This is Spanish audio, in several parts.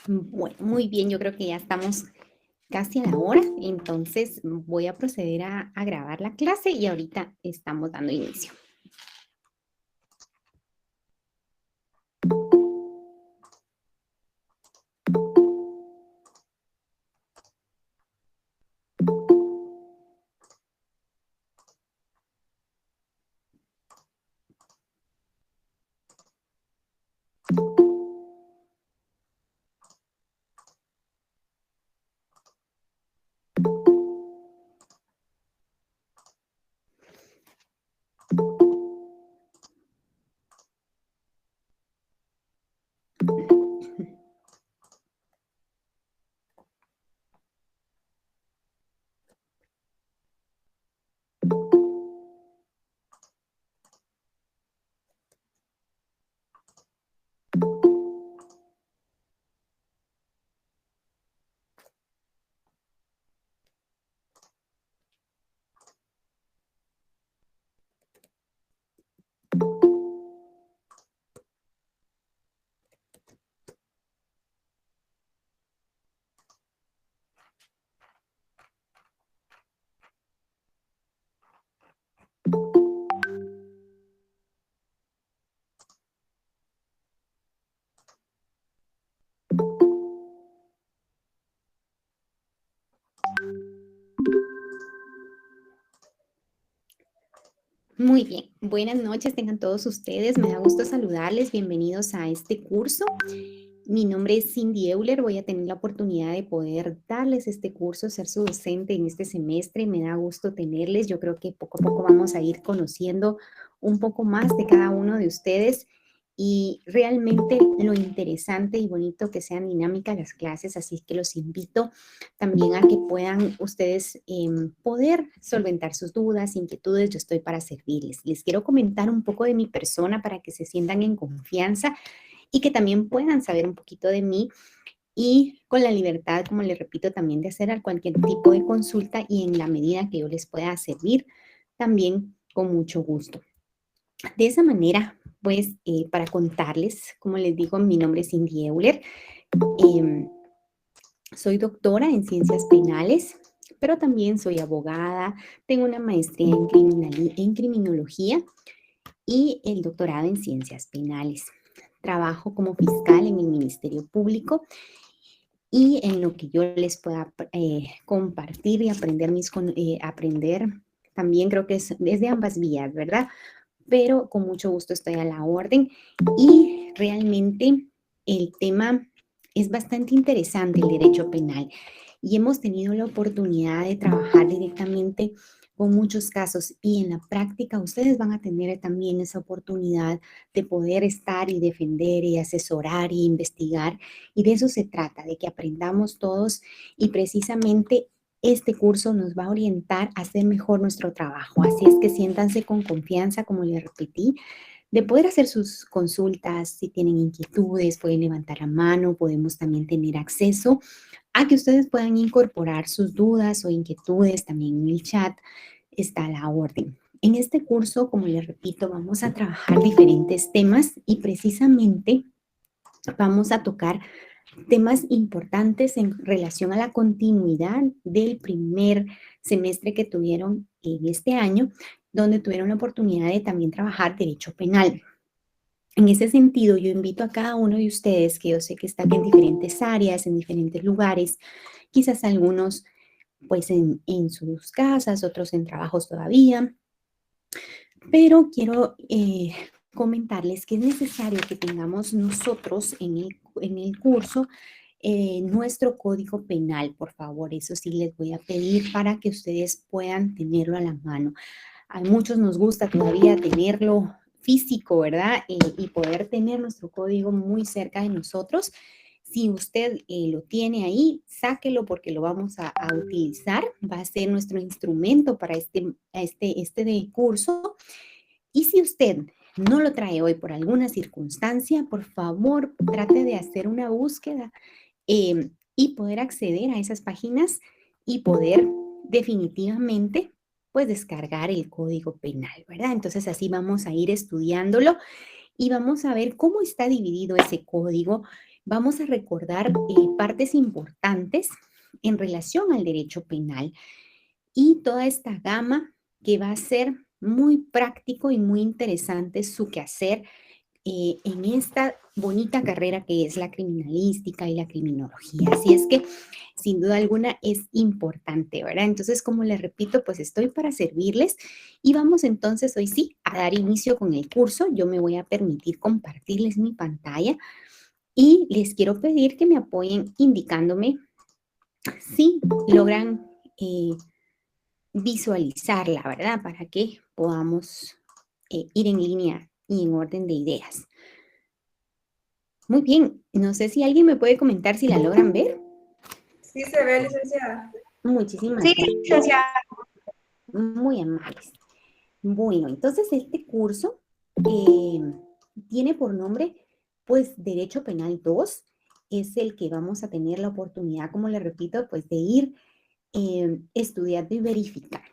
Bueno, muy bien, yo creo que ya estamos casi a la hora, entonces voy a proceder a grabar la clase y ahorita estamos dando inicio. Muy bien, buenas noches tengan todos ustedes, me da gusto saludarles, bienvenidos a este curso. Mi nombre es Cindy Euler, voy a tener la oportunidad de poder darles este curso, ser su docente en este semestre, me da gusto tenerles, yo creo que poco a poco vamos a ir conociendo un poco más de cada uno de ustedes y realmente lo interesante y bonito que sean dinámicas las clases, así que los invito también a que puedan ustedes poder solventar sus dudas, inquietudes, yo estoy para servirles. Les quiero comentar un poco de mi persona para que se sientan en confianza y que también puedan saber un poquito de mí y con la libertad, como les repito, también de hacer cualquier tipo de consulta y en la medida que yo les pueda servir, también con mucho gusto. De esa manera, pues, para contarles, como les digo, mi nombre es Cindy Euler, eh, soy doctora en ciencias penales, pero también soy abogada, tengo una maestría en criminología y el doctorado en ciencias penales. Trabajo como fiscal en el Ministerio Público y en lo que yo les pueda compartir y aprender, aprender también creo que es de ambas vías, ¿verdad? Pero con mucho gusto estoy a la orden y realmente el tema es bastante interesante, el derecho penal, y hemos tenido la oportunidad de trabajar directamente con muchos casos y en la práctica ustedes van a tener también esa oportunidad de poder estar y defender y asesorar y investigar, y de eso se trata, de que aprendamos todos y precisamente este curso nos va a orientar a hacer mejor nuestro trabajo. Así es que siéntanse con confianza, como les repetí, de poder hacer sus consultas. Si tienen inquietudes, pueden levantar la mano, podemos también tener acceso a que ustedes puedan incorporar sus dudas o inquietudes también en el chat. Está a la orden. En este curso, como les repito, vamos a trabajar diferentes temas y precisamente vamos a tocar temas importantes en relación a la continuidad del primer semestre que tuvieron en este año, donde tuvieron la oportunidad de también trabajar derecho penal. En ese sentido, yo invito a cada uno de ustedes, que yo sé que están en diferentes áreas, en diferentes lugares, quizás algunos pues en sus casas, otros en trabajos todavía, pero quiero comentarles que es necesario que tengamos nosotros en el curso nuestro código penal, por favor. Eso sí les voy a pedir para que ustedes puedan tenerlo a la mano. A muchos nos gusta todavía tenerlo físico, ¿verdad? Y poder tener nuestro código muy cerca de nosotros. Si usted lo tiene ahí, sáquelo porque lo vamos a utilizar. Va a ser nuestro instrumento para este de curso. Y si usted no lo trae hoy por alguna circunstancia, por favor, trate de hacer una búsqueda y poder acceder a esas páginas y poder definitivamente pues descargar el código penal, ¿verdad? Entonces así vamos a ir estudiándolo y vamos a ver cómo está dividido ese código, vamos a recordar partes importantes en relación al derecho penal y toda esta gama que va a ser muy práctico y muy interesante su quehacer en esta bonita carrera que es la criminalística y la criminología. Así es que, sin duda alguna, es importante, ¿verdad? Entonces, como les repito, pues estoy para servirles y vamos entonces hoy sí a dar inicio con el curso. Yo me voy a permitir compartirles mi pantalla y les quiero pedir que me apoyen indicándome si logran visualizarla, ¿verdad? Para que podamos ir en línea y en orden de ideas. Muy bien, no sé si alguien me puede comentar si la logran ver. Sí se ve, licenciada. Muchísimas Sí, gracias, licenciada. muy amables. Bueno, entonces este curso eh, tiene por nombre, pues, Derecho Penal 2. Es el que vamos a tener la oportunidad, como le repito, pues, de ir estudiando y verificando.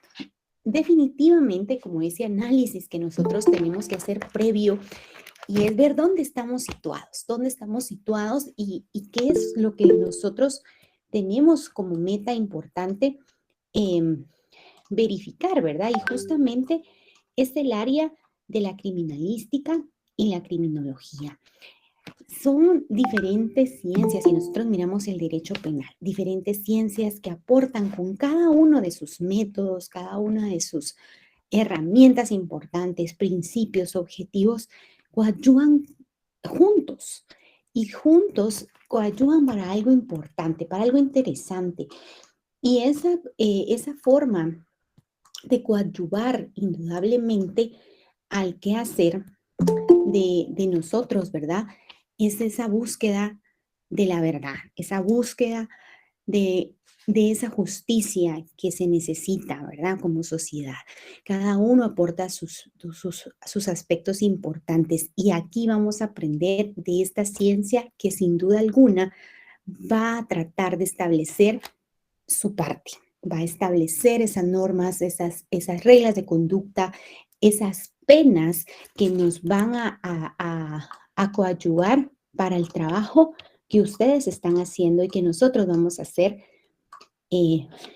Definitivamente, como ese análisis que nosotros tenemos que hacer previo y es ver dónde estamos situados y qué es lo que nosotros tenemos como meta importante verificar, ¿verdad? Y justamente es el área de la criminalística y la criminología. Son diferentes ciencias, y nosotros miramos el derecho penal, diferentes ciencias que aportan con cada uno de sus métodos, cada una de sus herramientas importantes, principios, objetivos, coadyuvan juntos y juntos coadyuvan para algo importante, para algo interesante. Y esa forma de coadyuvar indudablemente al quehacer de nosotros, ¿verdad? Es esa búsqueda de la verdad, esa búsqueda de, de esa justicia que se necesita, ¿verdad? Como sociedad. Cada uno aporta sus aspectos importantes y aquí vamos a aprender de esta ciencia que sin duda alguna va a tratar de establecer su parte, va a establecer esas normas, esas reglas de conducta, esas penas que nos van a coadyuvar para el trabajo que ustedes están haciendo y que nosotros vamos a hacer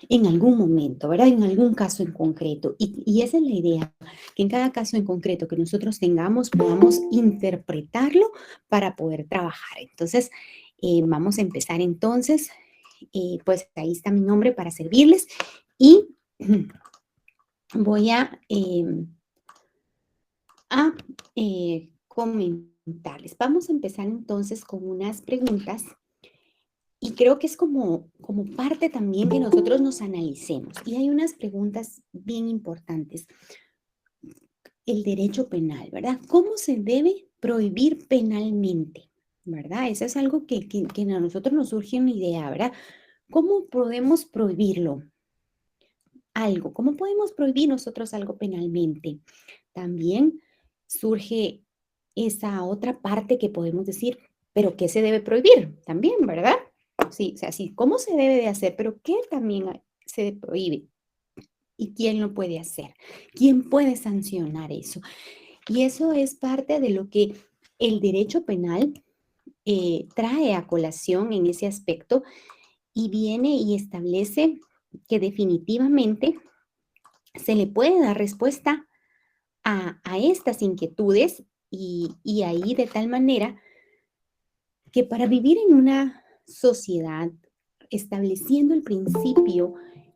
en algún momento, ¿verdad? En algún caso en concreto. Y esa es la idea, que en cada caso en concreto que nosotros tengamos, podamos interpretarlo para poder trabajar. Entonces, vamos a empezar entonces. Pues ahí está mi nombre para servirles y voy a comentarles. Vamos a empezar entonces con unas preguntas y creo que es como parte también que nosotros nos analicemos. Y hay unas preguntas bien importantes. El derecho penal, ¿verdad? ¿Cómo se debe prohibir penalmente? ¿Verdad? Eso es algo que a nosotros nos surge una idea, ¿verdad? ¿Cómo podemos prohibirlo? Algo. ¿Cómo podemos prohibir nosotros algo penalmente? También surge esa otra parte que podemos decir, pero ¿qué se debe prohibir? También, ¿verdad? Sí, o sea, sí, ¿cómo se debe de hacer? Pero ¿qué también se prohíbe? ¿Y quién lo puede hacer? ¿Quién puede sancionar eso? Y eso es parte de lo que el derecho penal trae a colación en ese aspecto y viene y establece que definitivamente se le puede dar respuesta a estas inquietudes y ahí de tal manera que para vivir en una sociedad estableciendo el principio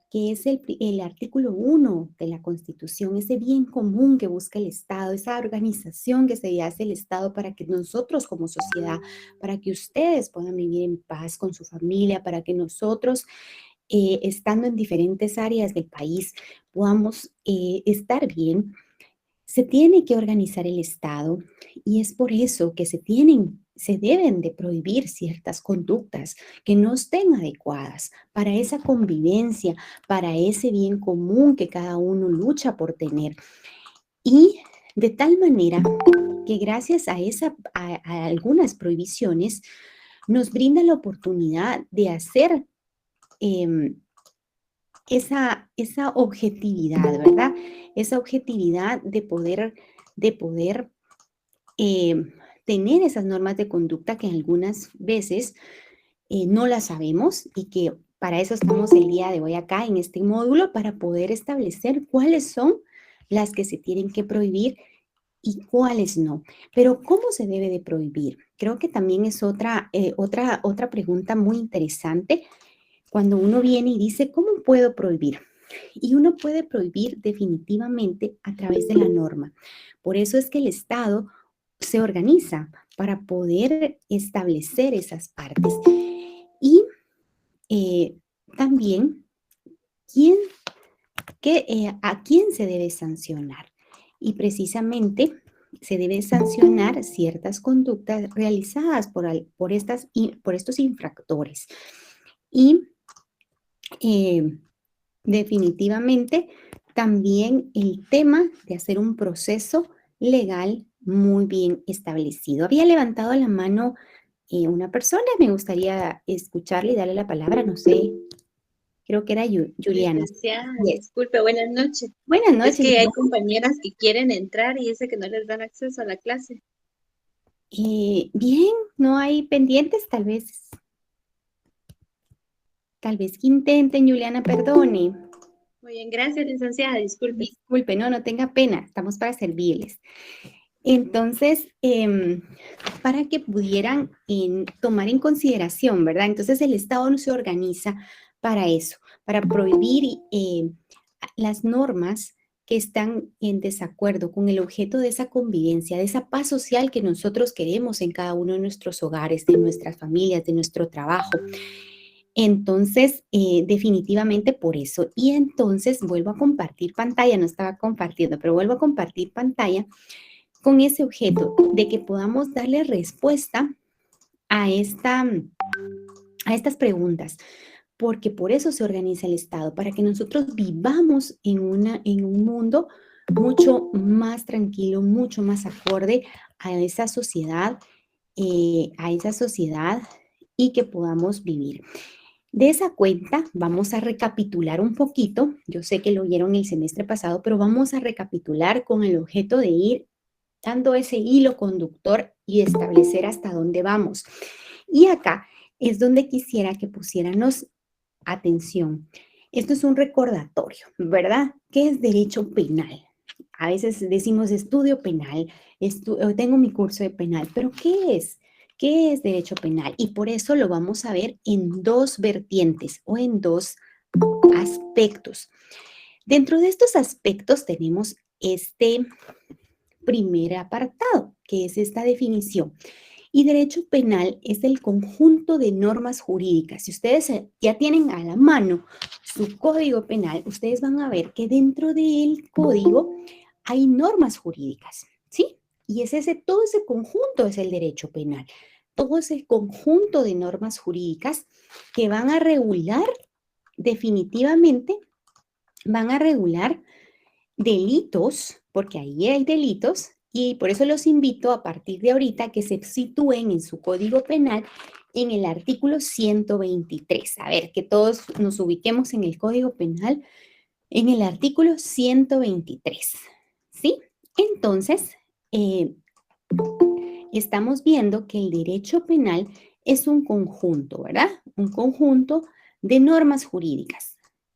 que es el artículo 1 de la Constitución, ese bien común que busca el Estado, esa organización que se hace el Estado para que nosotros como sociedad, para que ustedes puedan vivir en paz con su familia, para que nosotros, estando en diferentes áreas del país, podamos estar bien, se tiene que organizar el Estado y es por eso que se deben de prohibir ciertas conductas que no estén adecuadas para esa convivencia, para ese bien común que cada uno lucha por tener. Y de tal manera que gracias a algunas prohibiciones nos brinda la oportunidad de hacer esa objetividad, ¿verdad? Esa objetividad de poder eh, tener esas normas de conducta que algunas veces no las sabemos y que para eso estamos el día de hoy acá en este módulo, para poder establecer cuáles son las que se tienen que prohibir y cuáles no. Pero ¿cómo se debe de prohibir? Creo que también es otra pregunta muy interesante cuando uno viene y dice, ¿cómo puedo prohibir? Y uno puede prohibir definitivamente a través de la norma. Por eso es que el Estado se organiza para poder establecer esas partes. Y también, ¿a quién se debe sancionar? Y precisamente se debe sancionar ciertas conductas realizadas por estos infractores. Y definitivamente también el tema de hacer un proceso legal muy bien establecido. Había levantado la mano una persona, me gustaría escucharle y darle la palabra, no sé, creo que era Juliana. Licenciada, Yes. disculpe, buenas noches. Buenas noches. Es que hay compañeras que quieren entrar y dice que no les dan acceso a la clase. Bien, no hay pendientes, tal vez que intenten, Juliana, perdone. Muy bien, gracias, licenciada, disculpe. Disculpe, no tenga pena, estamos para servirles. Entonces, para que pudieran tomar en consideración, ¿verdad? Entonces, el Estado no se organiza para eso, para prohibir las normas que están en desacuerdo con el objeto de esa convivencia, de esa paz social que nosotros queremos en cada uno de nuestros hogares, de nuestras familias, de nuestro trabajo. Entonces, definitivamente por eso. Y entonces vuelvo a compartir pantalla, no estaba compartiendo, pero vuelvo a compartir pantalla con ese objeto de que podamos darle respuesta a estas preguntas, porque por eso se organiza el Estado, para que nosotros vivamos en un mundo mucho más tranquilo, mucho más acorde a esa sociedad y que podamos vivir. De esa cuenta, vamos a recapitular un poquito. Yo sé que lo vieron el semestre pasado, pero vamos a recapitular con el objeto de ir dando ese hilo conductor y establecer hasta dónde vamos. Y acá es donde quisiera que pusiéramos atención. Esto es un recordatorio, ¿verdad? ¿Qué es derecho penal? A veces decimos estudio penal, tengo mi curso de penal, pero ¿qué es? ¿Qué es derecho penal? Y por eso lo vamos a ver en dos vertientes o en dos aspectos. Dentro de estos aspectos tenemos este primer apartado, que es esta definición. Y derecho penal es el conjunto de normas jurídicas. Si ustedes ya tienen a la mano su código penal, ustedes van a ver que dentro del código hay normas jurídicas, ¿sí? Y todo ese conjunto es el derecho penal. Todo ese conjunto de normas jurídicas que van a regular, definitivamente, van a regular delitos, porque ahí hay delitos, y por eso los invito a partir de ahorita que se sitúen en su código penal en el artículo 123. A ver, que todos nos ubiquemos en el código penal en el artículo 123, ¿sí? Entonces, estamos viendo que el derecho penal es un conjunto, ¿verdad? Un conjunto de normas jurídicas.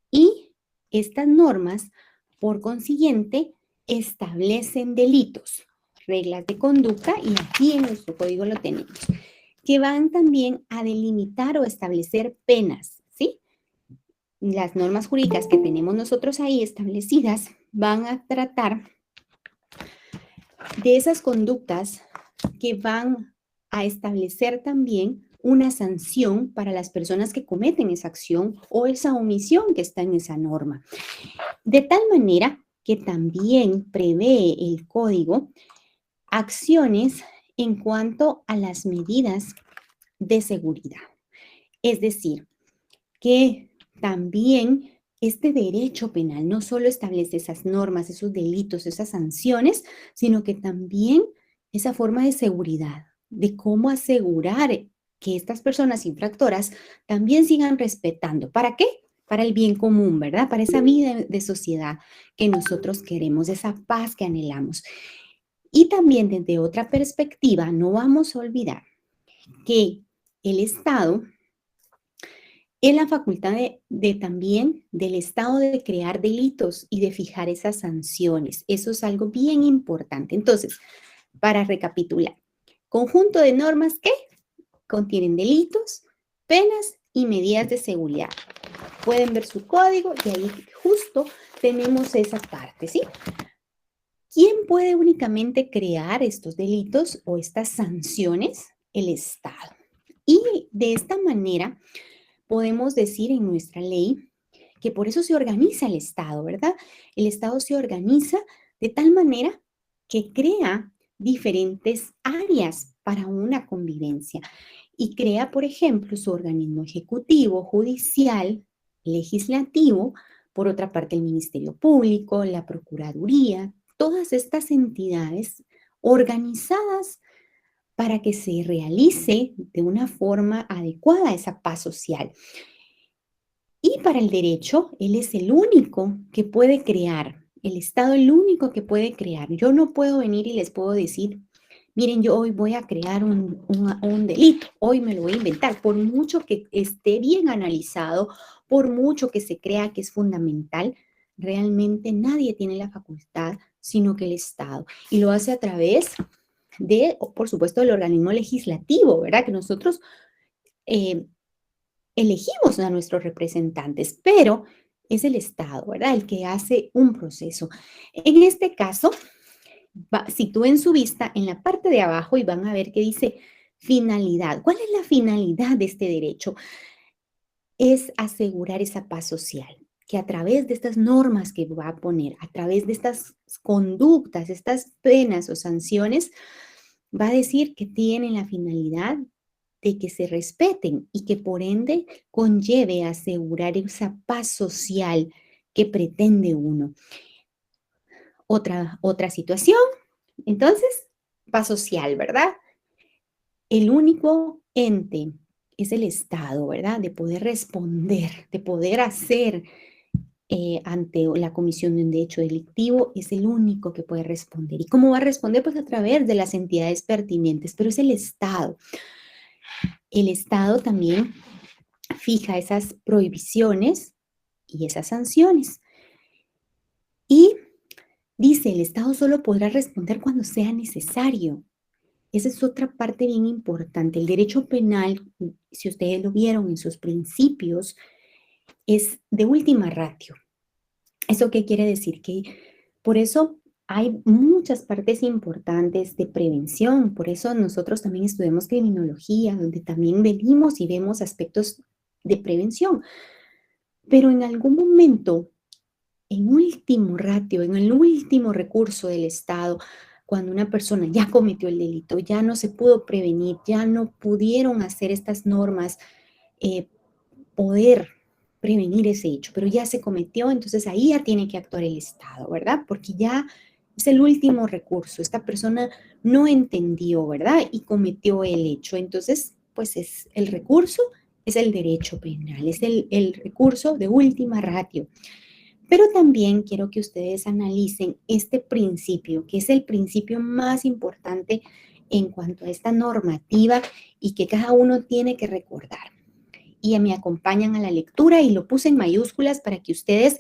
Y estas normas, por consiguiente, establecen delitos, reglas de conducta, y aquí en nuestro código lo tenemos, que van también a delimitar o establecer penas, ¿sí? Las normas jurídicas que tenemos nosotros ahí establecidas van a tratar de esas conductas que van a establecer también una sanción para las personas que cometen esa acción o esa omisión que está en esa norma. De tal manera que también prevé el código acciones en cuanto a las medidas de seguridad. Es decir, que también este derecho penal no solo establece esas normas, esos delitos, esas sanciones, sino que también esa forma de seguridad, de cómo asegurar que estas personas infractoras también sigan respetando. ¿Para qué? Para el bien común, ¿verdad? Para esa vida de sociedad que nosotros queremos, esa paz que anhelamos. Y también desde otra perspectiva, no vamos a olvidar que el Estado es la facultad también del Estado de crear delitos y de fijar esas sanciones. Eso es algo bien importante. Entonces, para recapitular, conjunto de normas que contienen delitos, penas y medidas de seguridad. Pueden ver su código y ahí justo tenemos esa parte, ¿sí? ¿Quién puede únicamente crear estos delitos o estas sanciones? El Estado. Y de esta manera podemos decir en nuestra ley que por eso se organiza el Estado, ¿verdad? El Estado se organiza de tal manera que crea diferentes áreas para una convivencia y crea, por ejemplo, su organismo ejecutivo, judicial, legislativo, por otra parte el Ministerio Público, la Procuraduría, todas estas entidades organizadas para que se realice de una forma adecuada esa paz social. Y para el derecho, él es el único que puede crear, el Estado el único que puede crear. Yo no puedo venir y les puedo decir, miren, yo hoy voy a crear un delito, hoy me lo voy a inventar, por mucho que esté bien analizado, por mucho que se crea que es fundamental, realmente nadie tiene la facultad, sino que el Estado. Y lo hace a través de, por supuesto, del organismo legislativo, ¿verdad? Que nosotros elegimos a nuestros representantes, pero es el Estado, ¿verdad? El que hace un proceso. En este caso, sitúen su vista en la parte de abajo y van a ver que dice finalidad. ¿Cuál es la finalidad de este derecho? Es asegurar esa paz social, que a través de estas normas que va a poner, a través de estas conductas, estas penas o sanciones, va a decir que tienen la finalidad de que se respeten y que por ende conlleve a asegurar esa paz social que pretende uno. Otra situación, entonces, paz social, ¿verdad? El único ente es el Estado, ¿verdad? De poder responder, de poder hacer ante la comisión de un hecho delictivo, es el único que puede responder. ¿Y cómo va a responder? Pues a través de las entidades pertinentes, pero es el Estado. El Estado también fija esas prohibiciones y esas sanciones. Y dice, el Estado solo podrá responder cuando sea necesario. Esa es otra parte bien importante. El derecho penal, si ustedes lo vieron en sus principios, es de última ratio. ¿Eso qué quiere decir? Que por eso hay muchas partes importantes de prevención. Por eso nosotros también estudiamos criminología, donde también venimos y vemos aspectos de prevención. Pero en algún momento, en último ratio, en el último recurso del Estado, cuando una persona ya cometió el delito, ya no se pudo prevenir, ya no pudieron hacer estas normas, poder prevenir ese hecho, pero ya se cometió, entonces ahí ya tiene que actuar el Estado, ¿verdad? Porque ya es el último recurso, esta persona no entendió, ¿verdad? Y cometió el hecho, entonces, pues es el recurso, es el derecho penal, es el recurso de última ratio. Pero también quiero que ustedes analicen este principio, que es el principio más importante en cuanto a esta normativa y que cada uno tiene que recordar. Y me acompañan a la lectura y lo puse en mayúsculas para que ustedes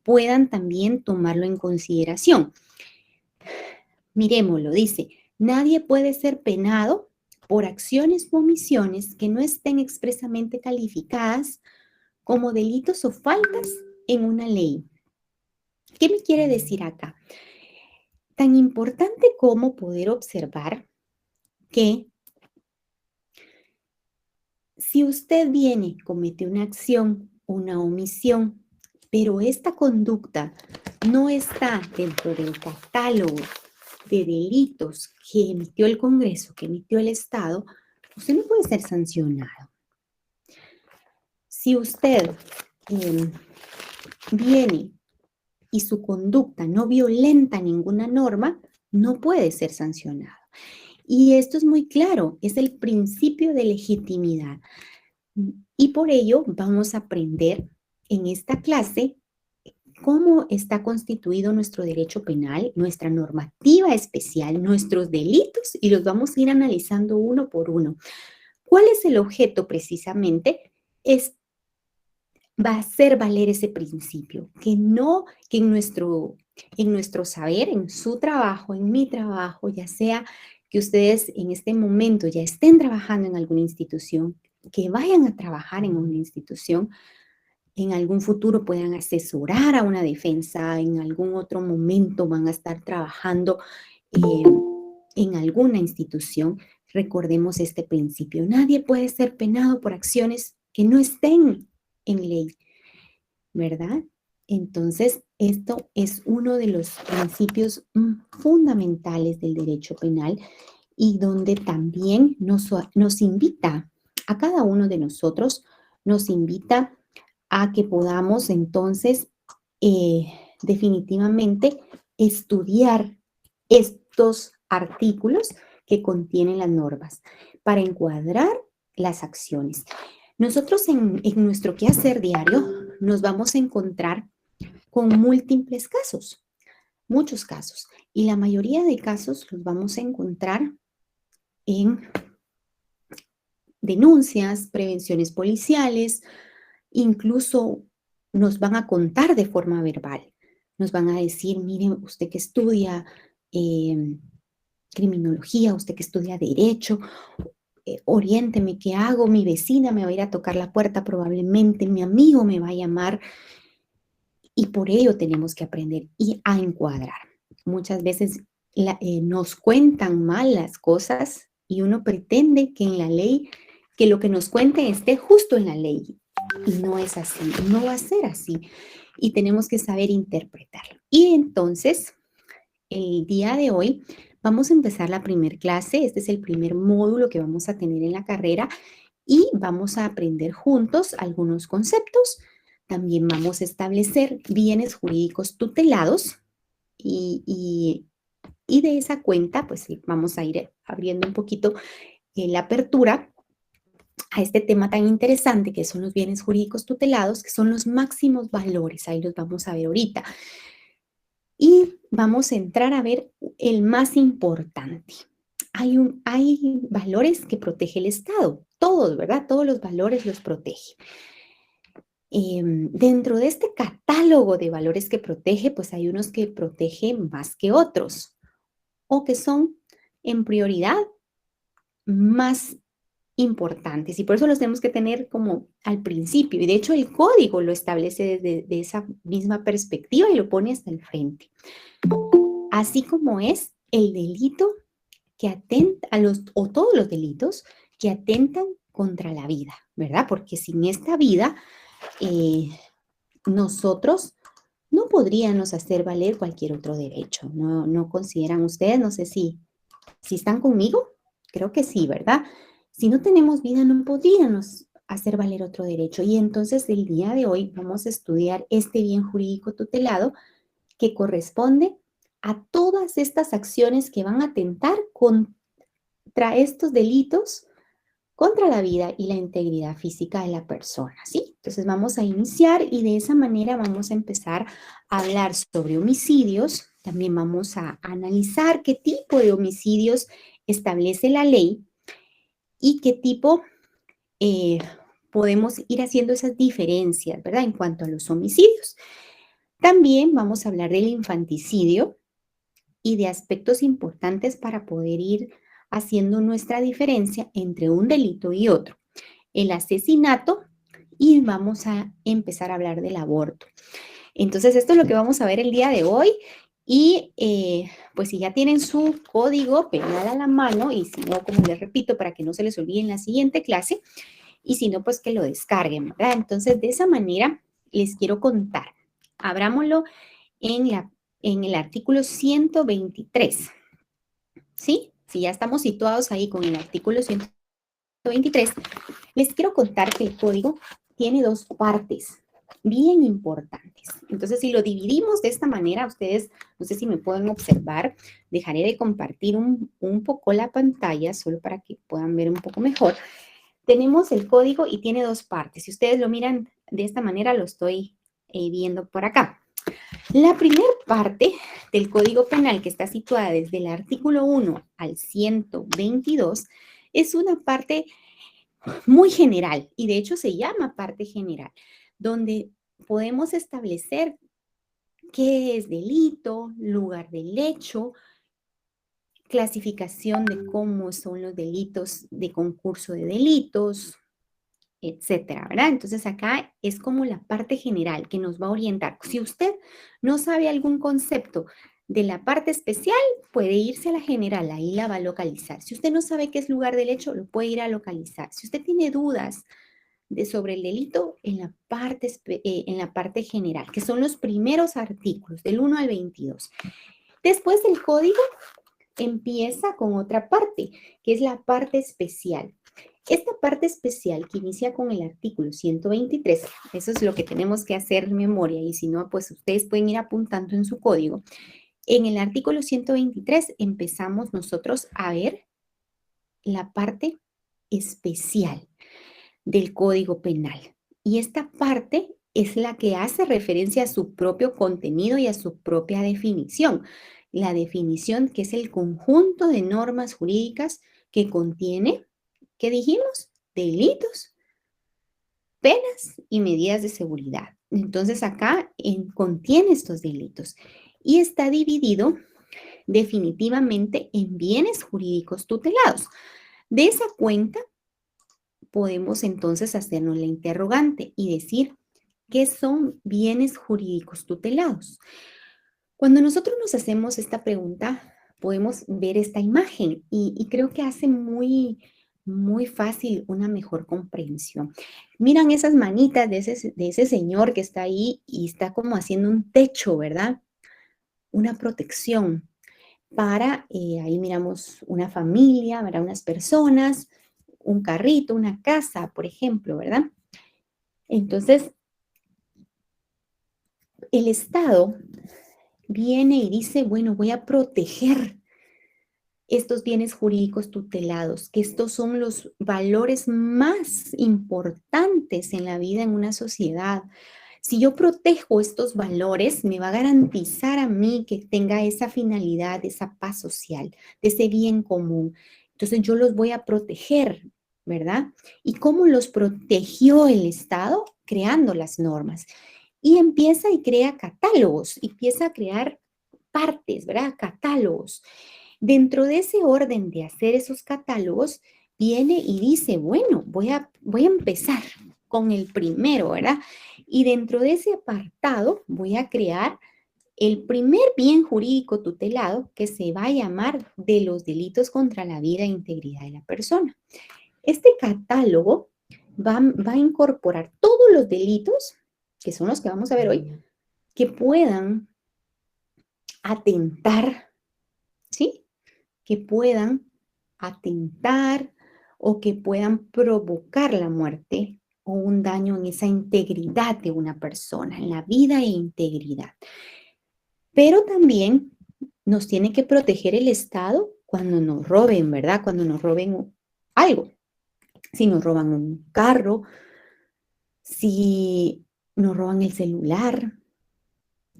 puedan también tomarlo en consideración. Miremoslo, dice, nadie puede ser penado por acciones u omisiones que no estén expresamente calificadas como delitos o faltas en una ley. ¿Qué me quiere decir acá? Tan importante como poder observar que si usted viene, comete una acción, una omisión, pero esta conducta no está dentro del catálogo de delitos que emitió el Congreso, que emitió el Estado, usted no puede ser sancionado. Si usted viene y su conducta no violenta ninguna norma, no puede ser sancionado. Y esto es muy claro, es el principio de legitimidad. Y por ello vamos a aprender en esta clase cómo está constituido nuestro derecho penal, nuestra normativa especial, nuestros delitos, y los vamos a ir analizando uno por uno. ¿Cuál es el objeto precisamente? Va a hacer valer ese principio, que en nuestro saber, en su trabajo, en mi trabajo, ya sea que ustedes en este momento ya estén trabajando en alguna institución, que vayan a trabajar en una institución, en algún futuro puedan asesorar a una defensa, en algún otro momento van a estar trabajando en alguna institución. Recordemos este principio. Nadie puede ser penado por acciones que no estén en ley, ¿verdad? Entonces, esto es uno de los principios fundamentales del derecho penal y donde también nos invita a cada uno de nosotros, nos invita a que podamos entonces definitivamente estudiar estos artículos que contienen las normas para encuadrar las acciones. Nosotros en nuestro quehacer diario nos vamos a encontrar con múltiples casos, muchos casos, y la mayoría de casos los vamos a encontrar en denuncias, prevenciones policiales, incluso nos van a contar de forma verbal. Nos van a decir, mire, usted que estudia criminología, usted que estudia derecho, oriénteme, ¿qué hago? Mi vecina me va a ir a tocar la puerta probablemente, mi amigo me va a llamar y por ello tenemos que aprender y a encuadrar. Muchas veces nos cuentan mal las cosas y uno pretende que en la ley, que lo que nos cuente esté justo en la ley. Y no es así, no va a ser así. Y tenemos que saber interpretarlo. Y entonces, el día de hoy vamos a empezar la primera clase. Este es el primer módulo que vamos a tener en la carrera y vamos a aprender juntos algunos conceptos. También vamos a establecer bienes jurídicos tutelados y de esa cuenta, pues vamos a ir abriendo un poquito la apertura a este tema tan interesante que son los bienes jurídicos tutelados, que son los máximos valores. Ahí los vamos a ver ahorita. Y vamos a entrar a ver el más importante. Hay valores que protege el Estado, todos, ¿verdad? Todos los valores los protege. Dentro de este catálogo de valores que protege, pues hay unos que protegen más que otros o que son en prioridad más importantes y por eso los tenemos que tener como al principio y de hecho el código lo establece desde esa misma perspectiva y lo pone hasta el frente. Así como es el delito que atenta o todos los delitos que atentan contra la vida, ¿verdad? Porque sin esta vida nosotros no podríamos hacer valer cualquier otro derecho. ¿No consideran ustedes? No sé si están conmigo. Creo que sí, ¿verdad? Si no tenemos vida, no podríamos hacer valer otro derecho. Y entonces el día de hoy vamos a estudiar este bien jurídico tutelado que corresponde a todas estas acciones que van a atentar contra estos delitos contra la vida y la integridad física de la persona, ¿sí? Entonces vamos a iniciar y de esa manera vamos a empezar a hablar sobre homicidios. También vamos a analizar qué tipo de homicidios establece la ley y qué tipo podemos ir haciendo esas diferencias, ¿verdad? En cuanto a los homicidios. También vamos a hablar del infanticidio y de aspectos importantes para poder ir haciendo nuestra diferencia entre un delito y otro. El asesinato y vamos a empezar a hablar del aborto. Entonces, esto es lo que vamos a ver el día de hoy y pues si ya tienen su código penal a la mano y si no, como les repito, para que no se les olvide en la siguiente clase y si no, pues que lo descarguen, ¿verdad? Entonces, de esa manera les quiero contar. Abrámoslo en el artículo 123, ¿sí? Si ya estamos situados ahí con el artículo 123, les quiero contar que el código tiene dos partes bien importantes. Entonces, si lo dividimos de esta manera, ustedes, no sé si me pueden observar, dejaré de compartir un poco la pantalla, solo para que puedan ver un poco mejor. Tenemos el código y tiene dos partes. Si ustedes lo miran de esta manera, lo estoy viendo por acá. La primera parte del Código Penal, que está situada desde el artículo 1 al 122, es una parte muy general, y de hecho se llama parte general, donde podemos establecer qué es delito, lugar del hecho, clasificación de cómo son los delitos de concurso de delitos, etcétera, ¿verdad? Entonces acá es como la parte general que nos va a orientar. Si usted no sabe algún concepto de la parte especial, puede irse a la general, ahí la va a localizar. Si usted no sabe qué es lugar del hecho, lo puede ir a localizar. Si usted tiene dudas sobre el delito, en la parte general, que son los primeros artículos, del 1 al 22. Después el código empieza con otra parte, que es la parte especial. Esta parte especial que inicia con el artículo 123, eso es lo que tenemos que hacer en memoria, y si no, pues ustedes pueden ir apuntando en su código. En el artículo 123 empezamos nosotros a ver la parte especial del Código Penal. Y esta parte es la que hace referencia a su propio contenido y a su propia definición. La definición, que es el conjunto de normas jurídicas que contiene, ¿qué dijimos? Delitos, penas y medidas de seguridad. Entonces acá contiene estos delitos y está dividido definitivamente en bienes jurídicos tutelados. De esa cuenta podemos entonces hacernos la interrogante y decir, ¿qué son bienes jurídicos tutelados? Cuando nosotros nos hacemos esta pregunta, podemos ver esta imagen y creo que hace muy fácil una mejor comprensión. Miran esas manitas de ese señor que está ahí y está como haciendo un techo, ¿verdad? Una protección para, ahí miramos una familia, ¿verdad? Unas personas, un carrito, una casa, por ejemplo, ¿verdad? Entonces, el Estado viene y dice, bueno, voy a proteger estos bienes jurídicos tutelados, que estos son los valores más importantes en la vida en una sociedad. Si yo protejo estos valores, me va a garantizar a mí que tenga esa finalidad, esa paz social, de ese bien común. Entonces yo los voy a proteger, ¿verdad? ¿Y cómo los protegió el Estado? Creando las normas. Y empieza y crea catálogos, y empieza a crear partes, ¿verdad? Catálogos. Dentro de ese orden de hacer esos catálogos, viene y dice, bueno, voy a empezar con el primero, ¿verdad? Y dentro de ese apartado voy a crear el primer bien jurídico tutelado, que se va a llamar de los delitos contra la vida e integridad de la persona. Este catálogo va a incorporar todos los delitos, que son los que vamos a ver hoy, que puedan atentar, ¿sí? Que puedan atentar o que puedan provocar la muerte o un daño en esa integridad de una persona, en la vida e integridad. Pero también nos tiene que proteger el Estado cuando nos roben, ¿verdad? Cuando nos roben algo. Si nos roban un carro, si nos roban el celular,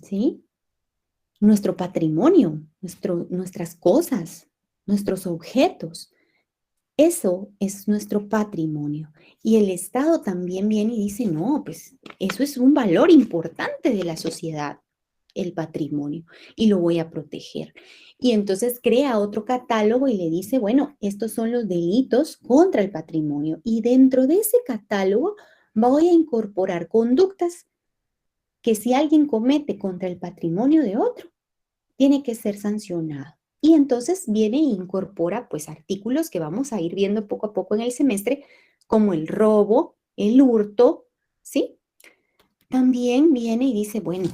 ¿sí? Nuestro patrimonio, nuestras cosas, nuestros objetos. Eso es nuestro patrimonio. Y el Estado también viene y dice, no, pues eso es un valor importante de la sociedad, el patrimonio, y lo voy a proteger. Y entonces crea otro catálogo y le dice, bueno, estos son los delitos contra el patrimonio. Y dentro de ese catálogo voy a incorporar conductas que si alguien comete contra el patrimonio de otro, tiene que ser sancionado. Y entonces viene e incorpora pues artículos que vamos a ir viendo poco a poco en el semestre, como el robo, el hurto, ¿sí? También viene y dice, bueno,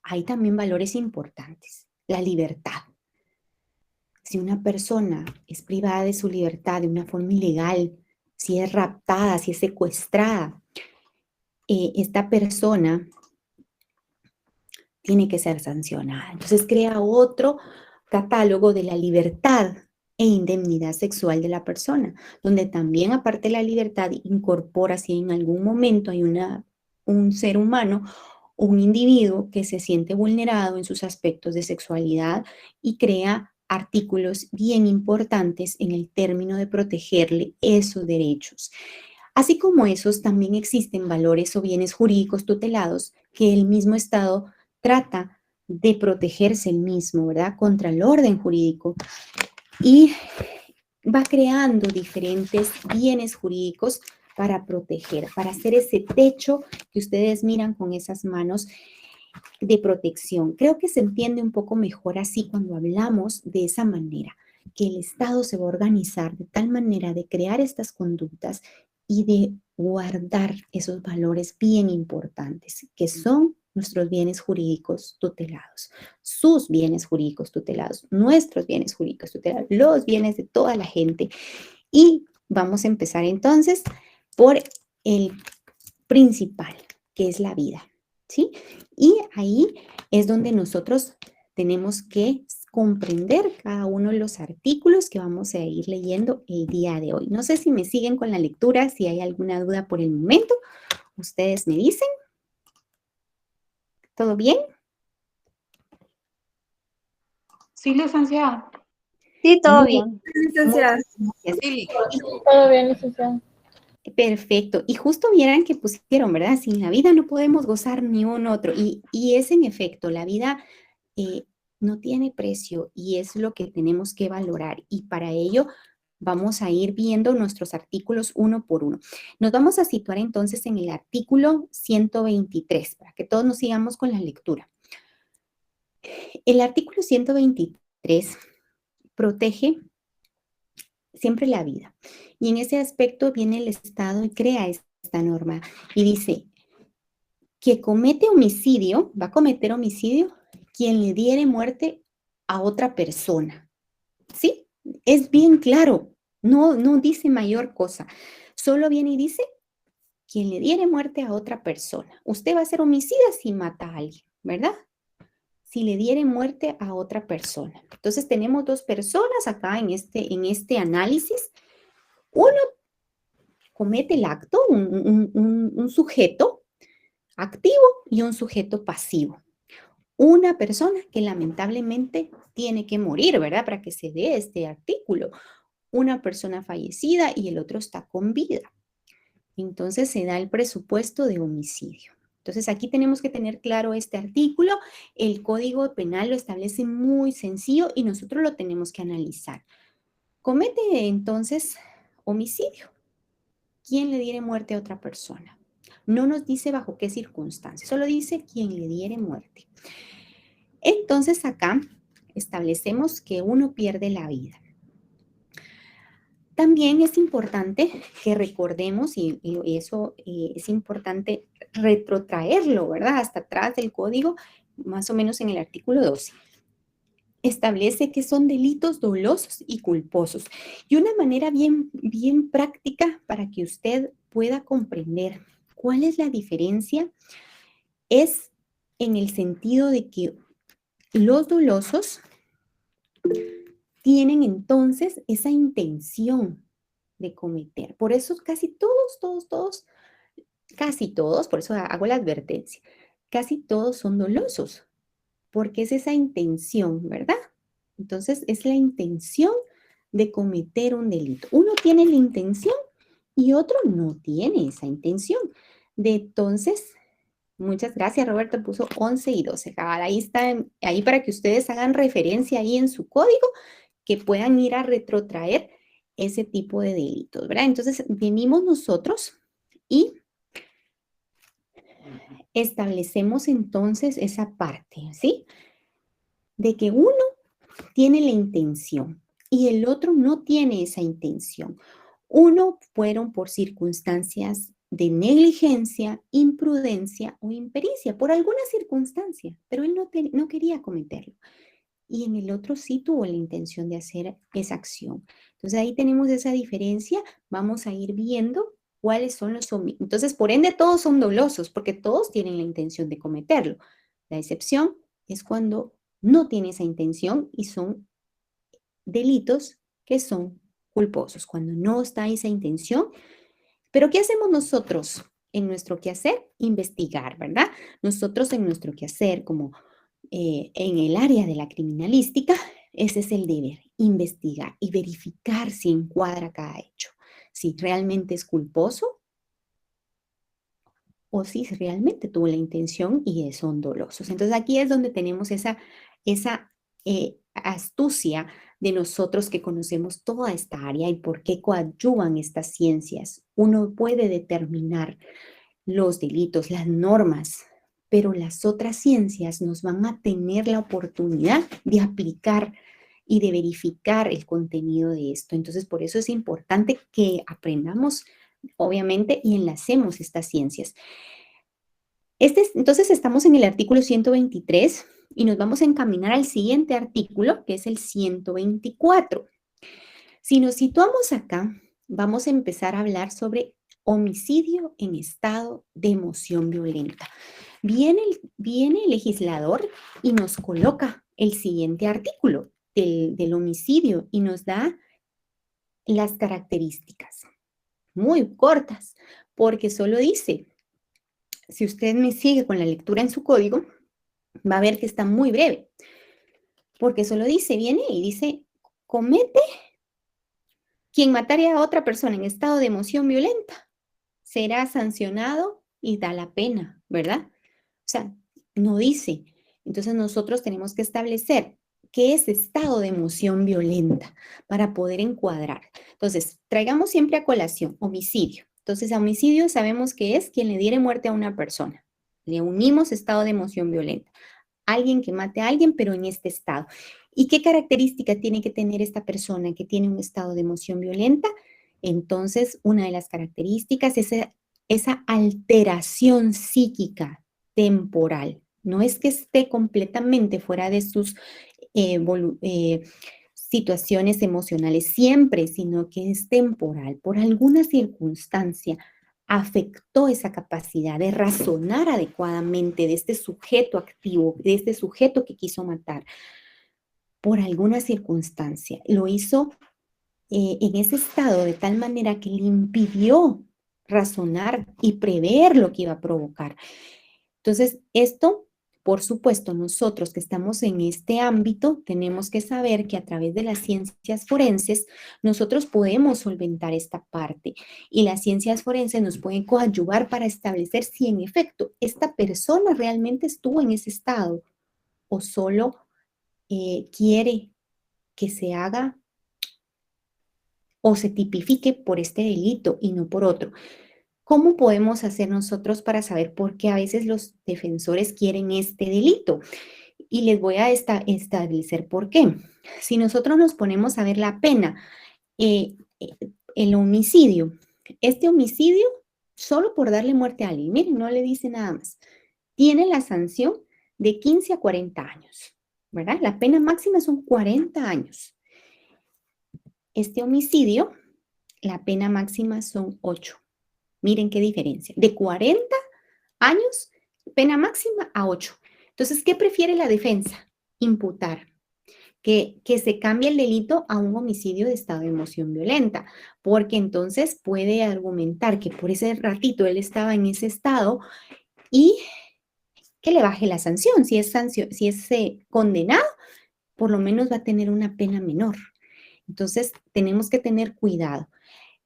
hay también valores importantes. La libertad. Si una persona es privada de su libertad de una forma ilegal, si es raptada, si es secuestrada, esta persona tiene que ser sancionada. Entonces crea otro catálogo de la libertad e indemnidad sexual de la persona, donde también aparte de la libertad incorpora si en algún momento hay un ser humano un individuo que se siente vulnerado en sus aspectos de sexualidad y crea artículos bien importantes en el término de protegerle esos derechos. Así como esos, también existen valores o bienes jurídicos tutelados que el mismo Estado trata de protegerse el mismo, ¿verdad? Contra el orden jurídico. Y va creando diferentes bienes jurídicos para proteger, para hacer ese techo que ustedes miran con esas manos de protección. Creo que se entiende un poco mejor así cuando hablamos de esa manera, que el Estado se va a organizar de tal manera de crear estas conductas y de guardar esos valores bien importantes, que son nuestros bienes jurídicos tutelados, sus bienes jurídicos tutelados, nuestros bienes jurídicos tutelados, los bienes de toda la gente. Y vamos a empezar entonces por el principal, que es la vida, ¿sí? Y ahí es donde nosotros tenemos que comprender cada uno de los artículos que vamos a ir leyendo el día de hoy. No sé si me siguen con la lectura, si hay alguna duda por el momento, ustedes me dicen. ¿Todo bien? Sí, licenciada. Sí, todo Muy bien. Licenciada. gracias. Sí. Todo bien, licenciada. Perfecto. Y justo vieran que pusieron, ¿verdad? Sin la vida no podemos gozar ni un otro. Y es en efecto, la vida no tiene precio y es lo que tenemos que valorar. Y para ello vamos a ir viendo nuestros artículos uno por uno. Nos vamos a situar entonces en el artículo 123, para que todos nos sigamos con la lectura. El artículo 123 protege siempre la vida. Y en ese aspecto viene el Estado y crea esta norma y dice que comete homicidio, va a cometer homicidio quien le diere muerte a otra persona. ¿Sí? Es bien claro, no dice mayor cosa. Solo viene y dice quien le diere muerte a otra persona. Usted va a ser homicida si mata a alguien, ¿verdad? Si le diere muerte a otra persona. Entonces tenemos dos personas acá en este análisis. Uno comete el acto, un sujeto activo y un sujeto pasivo. Una persona que lamentablemente tiene que morir, ¿verdad? Para que se dé este artículo. Una persona fallecida y el otro está con vida. Entonces se da el presupuesto de homicidio. Entonces aquí tenemos que tener claro este artículo. El Código Penal lo establece muy sencillo y nosotros lo tenemos que analizar. Comete entonces homicidio. ¿Quién le diere muerte a otra persona? No nos dice bajo qué circunstancias, solo dice quien le diere muerte. Entonces acá establecemos que uno pierde la vida. También es importante que recordemos, y eso es importante retrotraerlo, ¿verdad? Hasta atrás del código, más o menos en el artículo 12. Establece que son delitos dolosos y culposos. Y una manera bien práctica para que usted pueda comprender cuál es la diferencia es en el sentido de que los dolosos tienen entonces esa intención de cometer. Por eso casi todos, por eso hago la advertencia, casi todos son dolosos, porque es esa intención, ¿verdad? Entonces es la intención de cometer un delito. Uno tiene la intención y otro no tiene esa intención. Entonces, muchas gracias, Roberto, puso 11 y 12. Cabal, ahí está, ahí para que ustedes hagan referencia ahí en su código, que puedan ir a retrotraer ese tipo de delitos, ¿verdad? Entonces, venimos nosotros y establecemos entonces esa parte, ¿sí? De que uno tiene la intención y el otro no tiene esa intención. Uno fueron por circunstancias de negligencia, imprudencia o impericia, por alguna circunstancia, pero él no quería cometerlo. Y en el otro sí tuvo la intención de hacer esa acción. Entonces ahí tenemos esa diferencia. Vamos a ir viendo cuáles son los homicidios. Entonces, por ende, todos son dolosos porque todos tienen la intención de cometerlo. La excepción es cuando no tiene esa intención y son delitos que son culposos, cuando no está esa intención. Pero ¿qué hacemos nosotros en nuestro quehacer, investigar, ¿verdad? Nosotros en nuestro quehacer, como en el área de la criminalística, ese es el deber, investigar y verificar si encuadra cada hecho, si realmente es culposo o si realmente tuvo la intención y son dolosos. Entonces aquí es donde tenemos esa astucia de nosotros que conocemos toda esta área y por qué coadyuvan estas ciencias. Uno puede determinar los delitos, las normas, pero las otras ciencias nos van a tener la oportunidad de aplicar y de verificar el contenido de esto. Entonces, por eso es importante que aprendamos, obviamente, y enlacemos estas ciencias. Entonces, estamos en el artículo 123 y nos vamos a encaminar al siguiente artículo, que es el 124. Si nos situamos acá, vamos a empezar a hablar sobre homicidio en estado de emoción violenta. Viene el legislador y nos coloca el siguiente artículo del homicidio y nos da las características muy cortas, porque solo dice, si usted me sigue con la lectura en su código, va a ver que está muy breve, porque solo dice, viene y dice, comete quien matare a otra persona en estado de emoción violenta será sancionado y da la pena, ¿verdad? O sea, no dice. Entonces nosotros tenemos que establecer qué es estado de emoción violenta para poder encuadrar. Entonces, traigamos siempre a colación homicidio. Entonces, a homicidio sabemos que es quien le diere muerte a una persona. Le unimos estado de emoción violenta. Alguien que mate a alguien, pero en este estado. ¿Y qué característica tiene que tener esta persona que tiene un estado de emoción violenta? Entonces, una de las características es esa alteración psíquica temporal. No es que esté completamente fuera de sus situaciones emocionales siempre, sino que es temporal. Por alguna circunstancia afectó esa capacidad de razonar adecuadamente de este sujeto activo, de este sujeto que quiso matar. Por alguna circunstancia. Lo hizo en ese estado de tal manera que le impidió razonar y prever lo que iba a provocar. Entonces, esto, por supuesto, nosotros que estamos en este ámbito, tenemos que saber que a través de las ciencias forenses, nosotros podemos solventar esta parte y las ciencias forenses nos pueden coadyuvar para establecer si en efecto esta persona realmente estuvo en ese estado o solo quiere que se haga o se tipifique por este delito y no por otro. ¿Cómo podemos hacer nosotros para saber por qué a veces los defensores quieren este delito? Y les voy a establecer por qué. Si nosotros nos ponemos a ver la pena, el homicidio, este homicidio, solo por darle muerte a alguien, miren, no le dice nada más, tiene la sanción de 15 a 40 años, ¿verdad? La pena máxima son 40 años. Este homicidio, la pena máxima son 8. Miren qué diferencia. De 40 años, pena máxima a 8. Entonces, ¿qué prefiere la defensa? Imputar. Que se cambie el delito a un homicidio de estado de emoción violenta, porque entonces puede argumentar que por ese ratito él estaba en ese estado y que le baje la sanción. Si es condenado, por lo menos va a tener una pena menor. Entonces, tenemos que tener cuidado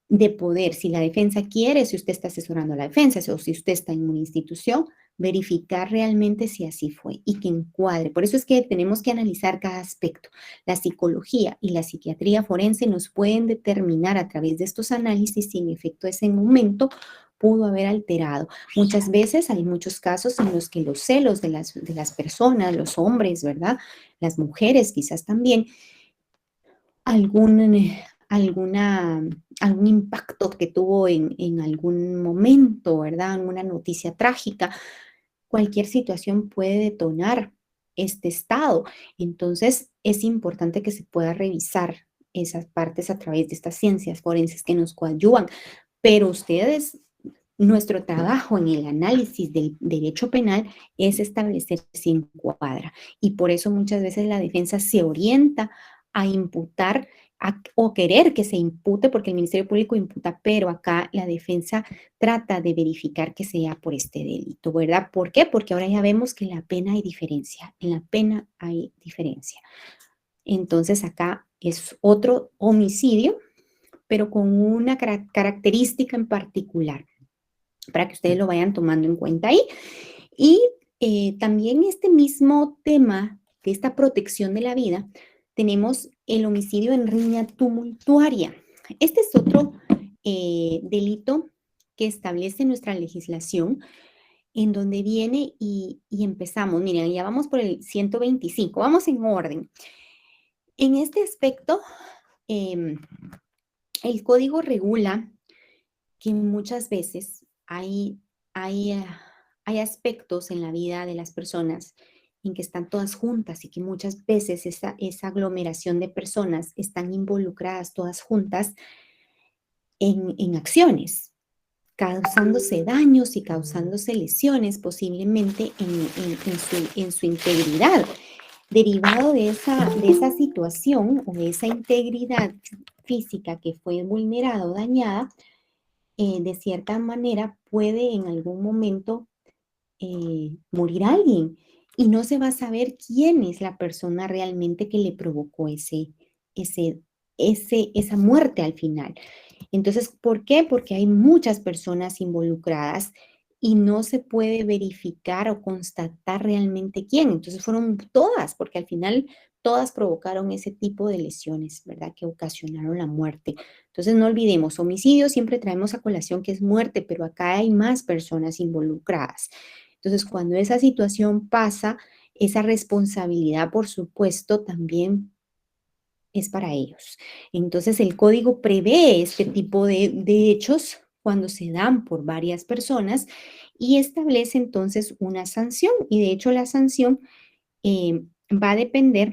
de poder, si la defensa quiere, si usted está asesorando a la defensa o si usted está en una institución, verificar realmente si así fue y que encuadre. Por eso es que tenemos que analizar cada aspecto. La psicología y la psiquiatría forense nos pueden determinar a través de estos análisis si en efecto ese momento pudo haber alterado. Muchas veces hay muchos casos en los que los celos de las personas, los hombres, ¿verdad? Las mujeres quizás también, algún impacto que tuvo en algún momento, ¿verdad? Alguna noticia trágica, cualquier situación puede detonar este estado. Entonces, es importante que se pueda revisar esas partes a través de estas ciencias forenses que nos coadyuvan. Pero ustedes, nuestro trabajo en el análisis del derecho penal es establecer si encuadra. Y por eso muchas veces la defensa se orienta a imputar o querer que se impute, porque el Ministerio Público imputa, pero acá la defensa trata de verificar que sea por este delito, ¿verdad? ¿Por qué? Porque ahora ya vemos que en la pena hay diferencia, en la pena hay diferencia. Entonces acá es otro homicidio, pero con una característica en particular, para que ustedes lo vayan tomando en cuenta ahí. Y también este mismo tema de esta protección de la vida, tenemos el homicidio en riña tumultuaria. Este es otro delito que establece nuestra legislación, en donde viene y empezamos. Miren, ya vamos por el 125, vamos en orden. En este aspecto, el código regula que muchas veces hay aspectos en la vida de las personas en que están todas juntas y que muchas veces esa aglomeración de personas están involucradas todas juntas en acciones, causándose daños y causándose lesiones posiblemente en su integridad. Derivado de esa situación o de esa integridad física que fue vulnerada o dañada, de cierta manera puede en algún momento morir alguien y no se va a saber quién es la persona realmente que le provocó esa muerte al final. Entonces, ¿por qué? Porque hay muchas personas involucradas y no se puede verificar o constatar realmente quién. Entonces fueron todas, porque al final todas provocaron ese tipo de lesiones, ¿verdad? Que ocasionaron la muerte. Entonces no olvidemos, homicidio siempre traemos a colación que es muerte, pero acá hay más personas involucradas. Entonces cuando esa situación pasa, esa responsabilidad, por supuesto, también es para ellos. Entonces el código prevé este tipo de hechos cuando se dan por varias personas y establece entonces una sanción. Y de hecho la sanción va a depender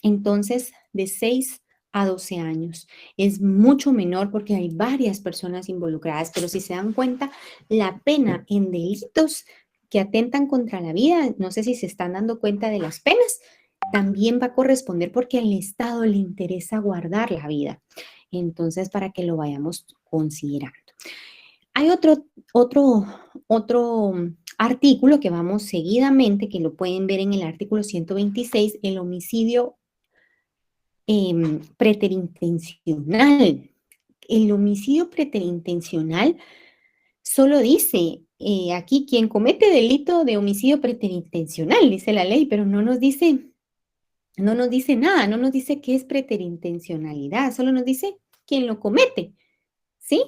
entonces de 6 a 12 años. Es mucho menor porque hay varias personas involucradas, pero si se dan cuenta, la pena en delitos que atentan contra la vida, no sé si se están dando cuenta de las penas, también va a corresponder porque al Estado le interesa guardar la vida. Entonces, para que lo vayamos considerando. Hay otro artículo que vamos seguidamente, que lo pueden ver en el artículo 126, el homicidio preterintencional. El homicidio preterintencional solo dice aquí quien comete delito de homicidio preterintencional, dice la ley, pero no nos dice nada, no nos dice qué es preterintencionalidad, solo nos dice quién lo comete, ¿sí?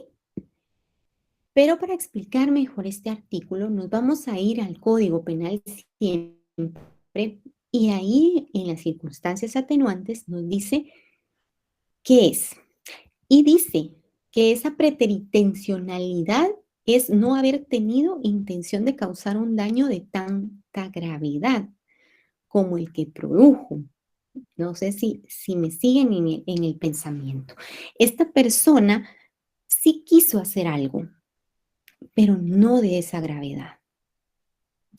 Pero para explicar mejor este artículo, nos vamos a ir al Código Penal siempre y ahí en las circunstancias atenuantes nos dice qué es. Y dice que esa preterintencionalidad es no haber tenido intención de causar un daño de tanta gravedad como el que produjo. No sé si me siguen en el pensamiento. Esta persona sí quiso hacer algo, pero no de esa gravedad,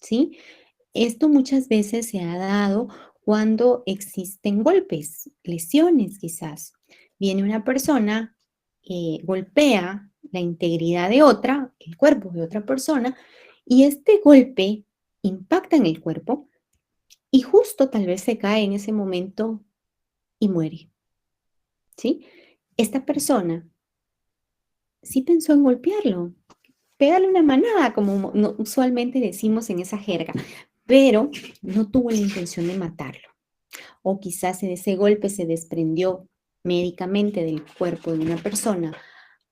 ¿sí? Esto muchas veces se ha dado cuando existen golpes, lesiones quizás. Viene una persona, golpea la integridad de otra, el cuerpo de otra persona, y este golpe impacta en el cuerpo y justo tal vez se cae en ese momento y muere, ¿sí? Esta persona sí pensó en golpearlo, pégale una manada, como usualmente decimos en esa jerga, pero no tuvo la intención de matarlo. O quizás en ese golpe se desprendió médicamente del cuerpo de una persona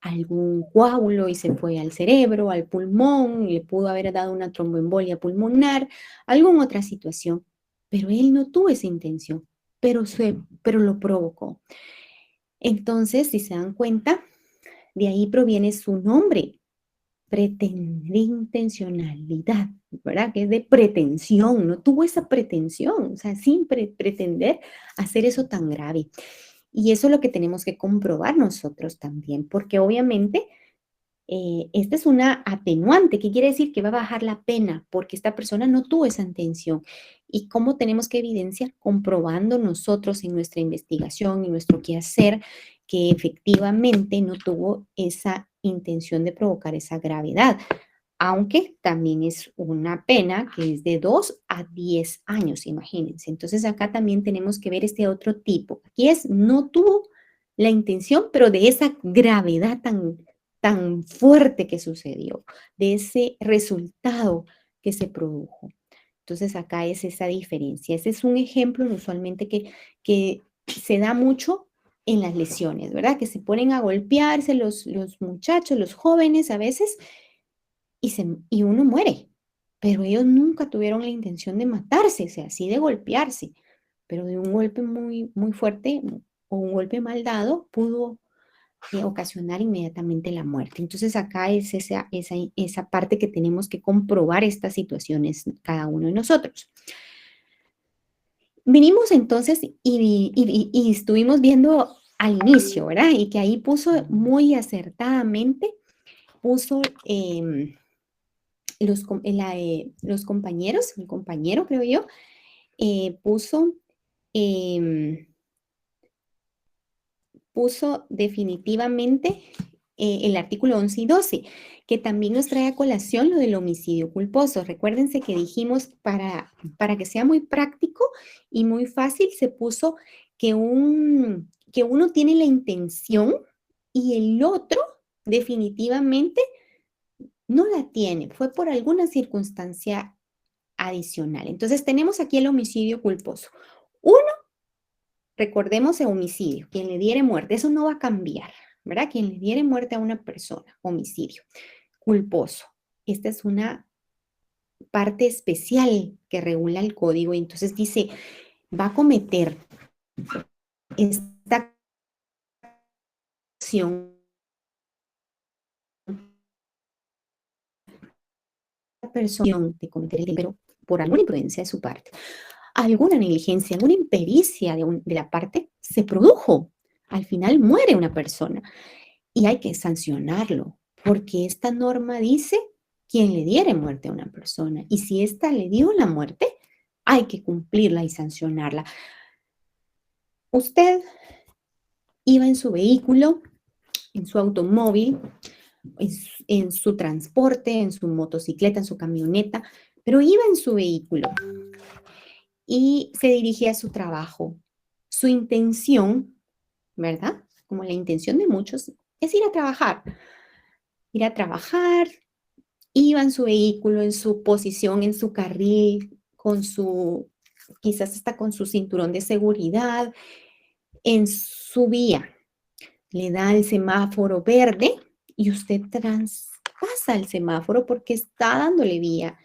algún coágulo y se fue al cerebro, al pulmón, le pudo haber dado una tromboembolia pulmonar, alguna otra situación, pero él no tuvo esa intención, pero lo provocó. Entonces, si se dan cuenta, de ahí proviene su nombre, preterintencionalidad, ¿verdad? Que es de pretensión, no tuvo esa pretensión, o sea, sin pretender hacer eso tan grave. Y eso es lo que tenemos que comprobar nosotros también, porque obviamente Esta es una atenuante, que quiere decir que va a bajar la pena porque esta persona no tuvo esa intención. ¿Y cómo tenemos que evidenciar? Comprobando nosotros en nuestra investigación y nuestro quehacer que efectivamente no tuvo esa intención de provocar esa gravedad, aunque también es una pena que es de 2 a 10 años, imagínense. Entonces acá también tenemos que ver este otro tipo. Aquí es, no tuvo la intención, pero de esa gravedad tan fuerte que sucedió, de ese resultado que se produjo. Entonces acá es esa diferencia. Ese es un ejemplo usualmente que se da mucho en las lesiones, ¿verdad? Que se ponen a golpearse los muchachos, los jóvenes a veces, y uno muere. Pero ellos nunca tuvieron la intención de matarse, o sea, sí de golpearse, pero de un golpe muy, muy fuerte o un golpe mal dado pudo ocasionar inmediatamente la muerte. Entonces acá es esa parte que tenemos que comprobar estas situaciones cada uno de nosotros. Vinimos entonces y estuvimos viendo al inicio, ¿verdad? Y que ahí puso muy acertadamente, puso los compañeros, mi compañero creo yo, puso definitivamente el artículo 11 y 12, que también nos trae a colación lo del homicidio culposo. Recuérdense que dijimos para que sea muy práctico y muy fácil, se puso que uno tiene la intención y el otro definitivamente no la tiene, fue por alguna circunstancia adicional. Entonces tenemos aquí el homicidio culposo. Uno, recordemos el homicidio, quien le diere muerte, eso no va a cambiar, ¿verdad? Quien le diere muerte a una persona, homicidio culposo. Esta es una parte especial que regula el código y entonces dice, va a cometer esta acción persona de cometer el delito por alguna imprudencia de su parte, alguna negligencia, alguna impericia de la parte, se produjo. Al final muere una persona y hay que sancionarlo, porque esta norma dice quien le diere muerte a una persona. Y si ésta le dio la muerte, hay que cumplirla y sancionarla. Usted iba en su vehículo, en su automóvil, en su transporte, en su motocicleta, en su camioneta, pero iba en su vehículo y se dirigía a su trabajo. Su intención, ¿verdad? Como la intención de muchos, es ir a trabajar. Ir a trabajar, iba en su vehículo, en su posición, en su carril, quizás hasta con su cinturón de seguridad, en su vía. Le da el semáforo verde y usted traspasa el semáforo porque está dándole vía.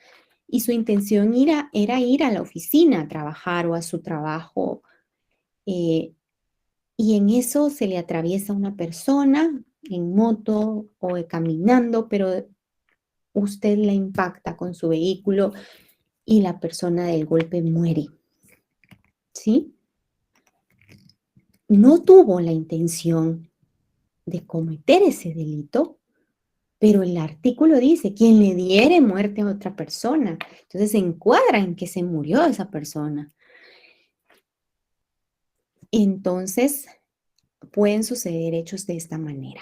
Y su intención era ir a la oficina a trabajar o a su trabajo. Y en eso se le atraviesa una persona en moto o caminando, pero usted la impacta con su vehículo y la persona del golpe muere. ¿Sí? No tuvo la intención de cometer ese delito, pero el artículo dice, quien le diere muerte a otra persona. Entonces se encuadra en que se murió esa persona. Entonces pueden suceder hechos de esta manera.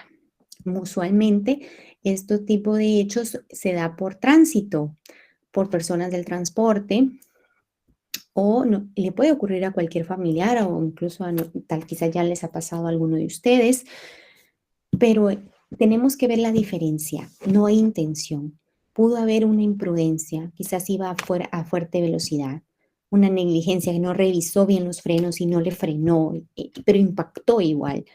Usualmente, este tipo de hechos se da por tránsito, por personas del transporte, o no, le puede ocurrir a cualquier familiar o incluso quizá ya les ha pasado a alguno de ustedes, pero tenemos que ver la diferencia. No hay intención. Pudo haber una imprudencia, quizás iba a fuerte velocidad, una negligencia que no revisó bien los frenos y no le frenó, pero impactó igual.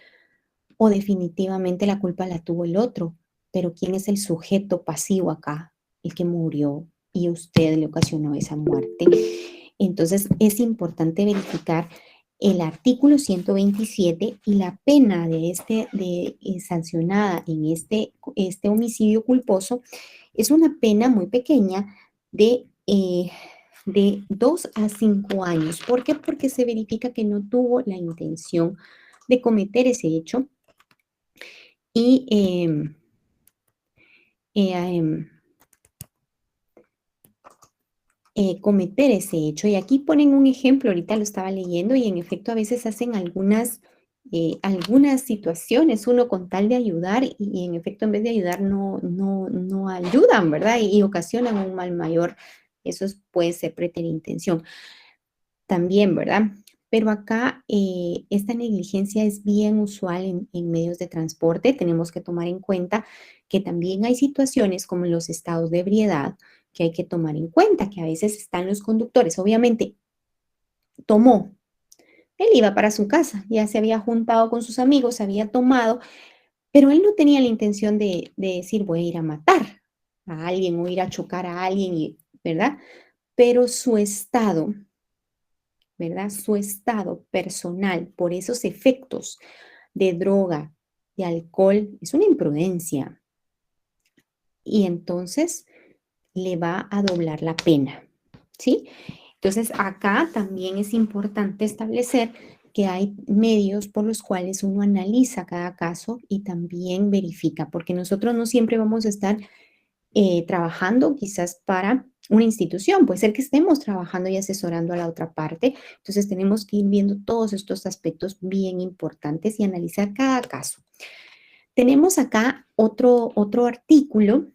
O definitivamente la culpa la tuvo el otro, pero ¿quién es el sujeto pasivo acá? El que murió y usted le ocasionó esa muerte. Entonces es importante verificar el artículo 127 y la pena sancionada en este homicidio culposo es una pena muy pequeña de 2 a 5 años. ¿Por qué? Porque se verifica que no tuvo la intención de cometer ese hecho y cometer ese hecho. Y aquí ponen un ejemplo, ahorita lo estaba leyendo, y en efecto a veces hacen algunas situaciones, uno con tal de ayudar, y en efecto en vez de ayudar no ayudan, ¿verdad? Y ocasionan un mal mayor. Eso puede ser preterintención también, ¿verdad? Pero acá esta negligencia es bien usual en medios de transporte. Tenemos que tomar en cuenta que también hay situaciones como los estados de ebriedad que hay que tomar en cuenta, que a veces están los conductores. Obviamente, tomó, él iba para su casa, ya se había juntado con sus amigos, había tomado, pero él no tenía la intención de decir voy a ir a matar a alguien o ir a chocar a alguien, ¿verdad? Pero su estado, ¿verdad? Su estado personal por esos efectos de droga, de alcohol, es una imprudencia. Y entonces le va a doblar la pena, ¿sí? Entonces acá también es importante establecer que hay medios por los cuales uno analiza cada caso y también verifica, porque nosotros no siempre vamos a estar trabajando quizás para una institución, puede ser que estemos trabajando y asesorando a la otra parte, entonces tenemos que ir viendo todos estos aspectos bien importantes y analizar cada caso. Tenemos acá otro artículo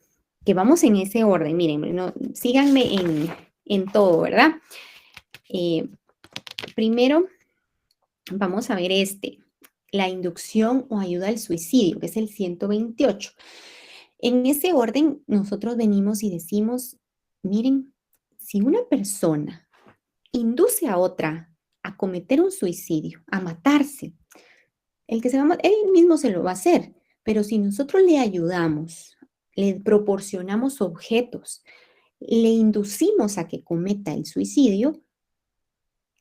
que vamos en ese orden, miren, no, síganme en todo, ¿verdad? Primero, vamos a ver la inducción o ayuda al suicidio, que es el 128. En ese orden, nosotros venimos y decimos, miren, si una persona induce a otra a cometer un suicidio, a matarse, el que se va a matar, él mismo se lo va a hacer, pero si nosotros le ayudamos, le proporcionamos objetos, le inducimos a que cometa el suicidio,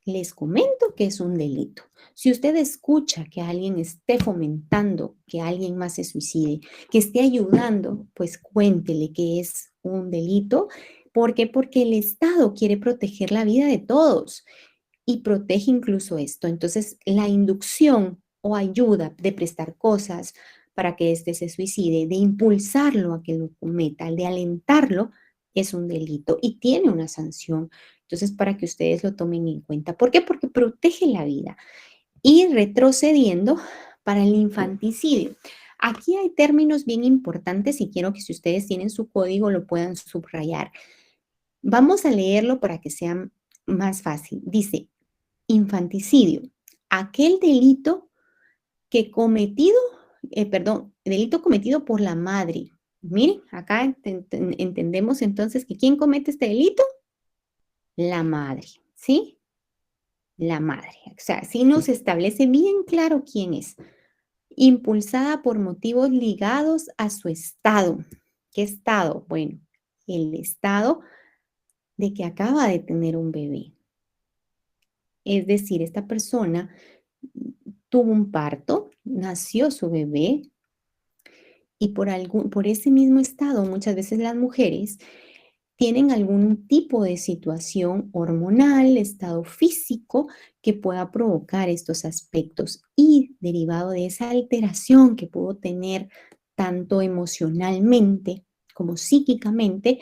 les comento que es un delito. Si usted escucha que alguien esté fomentando que alguien más se suicide, que esté ayudando, pues cuéntele que es un delito. ¿Por qué? Porque el Estado quiere proteger la vida de todos y protege incluso esto. Entonces, la inducción o ayuda de prestar cosas para que éste se suicide, de impulsarlo a que lo cometa, de alentarlo, es un delito y tiene una sanción. Entonces, para que ustedes lo tomen en cuenta. ¿Por qué? Porque protege la vida. Y retrocediendo para el infanticidio. Aquí hay términos bien importantes y quiero que si ustedes tienen su código lo puedan subrayar. Vamos a leerlo para que sea más fácil. Dice, infanticidio, aquel delito delito cometido por la madre. Miren, acá entendemos entonces que ¿quién comete este delito? La madre, ¿sí? La madre. O sea, sí nos establece bien claro quién es. Impulsada por motivos ligados a su estado. ¿Qué estado? Bueno, el estado de que acaba de tener un bebé. Es decir, esta persona tuvo un parto, nació su bebé y por ese mismo estado, muchas veces las mujeres tienen algún tipo de situación hormonal, estado físico que pueda provocar estos aspectos y derivado de esa alteración que pudo tener tanto emocionalmente como psíquicamente,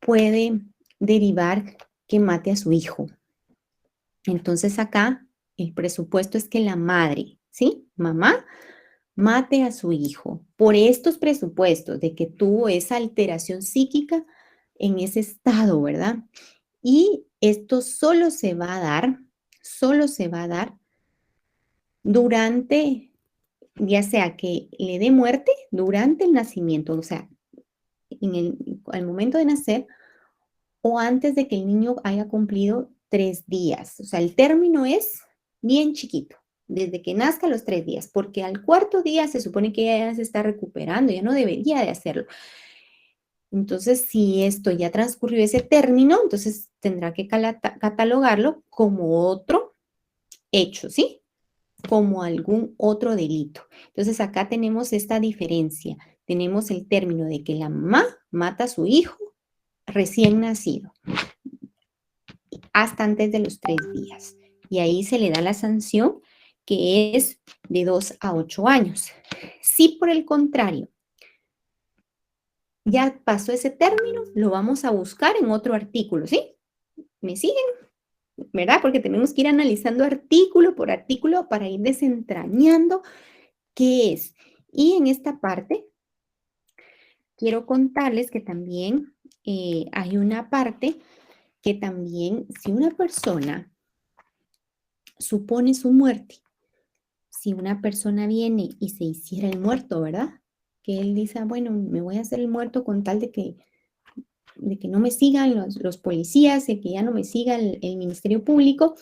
puede derivar que mate a su hijo. Entonces acá el presupuesto es que la madre, ¿sí? Mamá, mate a su hijo por estos presupuestos de que tuvo esa alteración psíquica en ese estado, ¿verdad? Y esto solo se va a dar durante, ya sea que le dé muerte durante el nacimiento, o sea, al momento de nacer o antes de que el niño haya cumplido 3 días. O sea, el término es bien chiquito, desde que nazca los 3 días, porque al cuarto día se supone que ya se está recuperando, ya no debería de hacerlo. Entonces, si esto ya transcurrió ese término, entonces tendrá que catalogarlo como otro hecho, ¿sí? Como algún otro delito. Entonces, acá tenemos esta diferencia. Tenemos el término de que la mamá mata a su hijo recién nacido hasta antes de los 3 días. Y ahí se le da la sanción que es de 2 a 8 años. Si por el contrario ya pasó ese término, lo vamos a buscar en otro artículo, ¿sí? ¿Me siguen? ¿Verdad? Porque tenemos que ir analizando artículo por artículo para ir desentrañando qué es. Y en esta parte quiero contarles que también hay una parte que también, si una persona supone su muerte, si una persona viene y se hiciera el muerto, ¿verdad? Que él dice, bueno, me voy a hacer el muerto con tal de que no me sigan los policías, de que ya no me siga el Ministerio Público,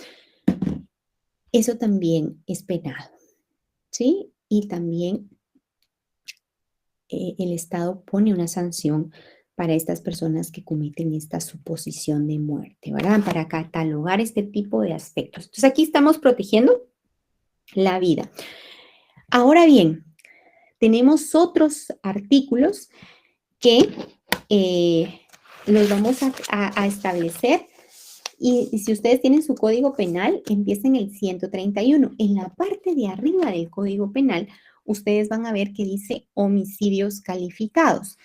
eso también es penado, ¿sí? Y también el Estado pone una sanción para estas personas que cometen esta suposición de muerte, ¿verdad? Para catalogar este tipo de aspectos. Entonces aquí estamos protegiendo la vida. Ahora bien, tenemos otros artículos que los vamos a establecer. Y si ustedes tienen su código penal, empieza en el 131. En la parte de arriba del código penal, ustedes van a ver que dice homicidios calificados.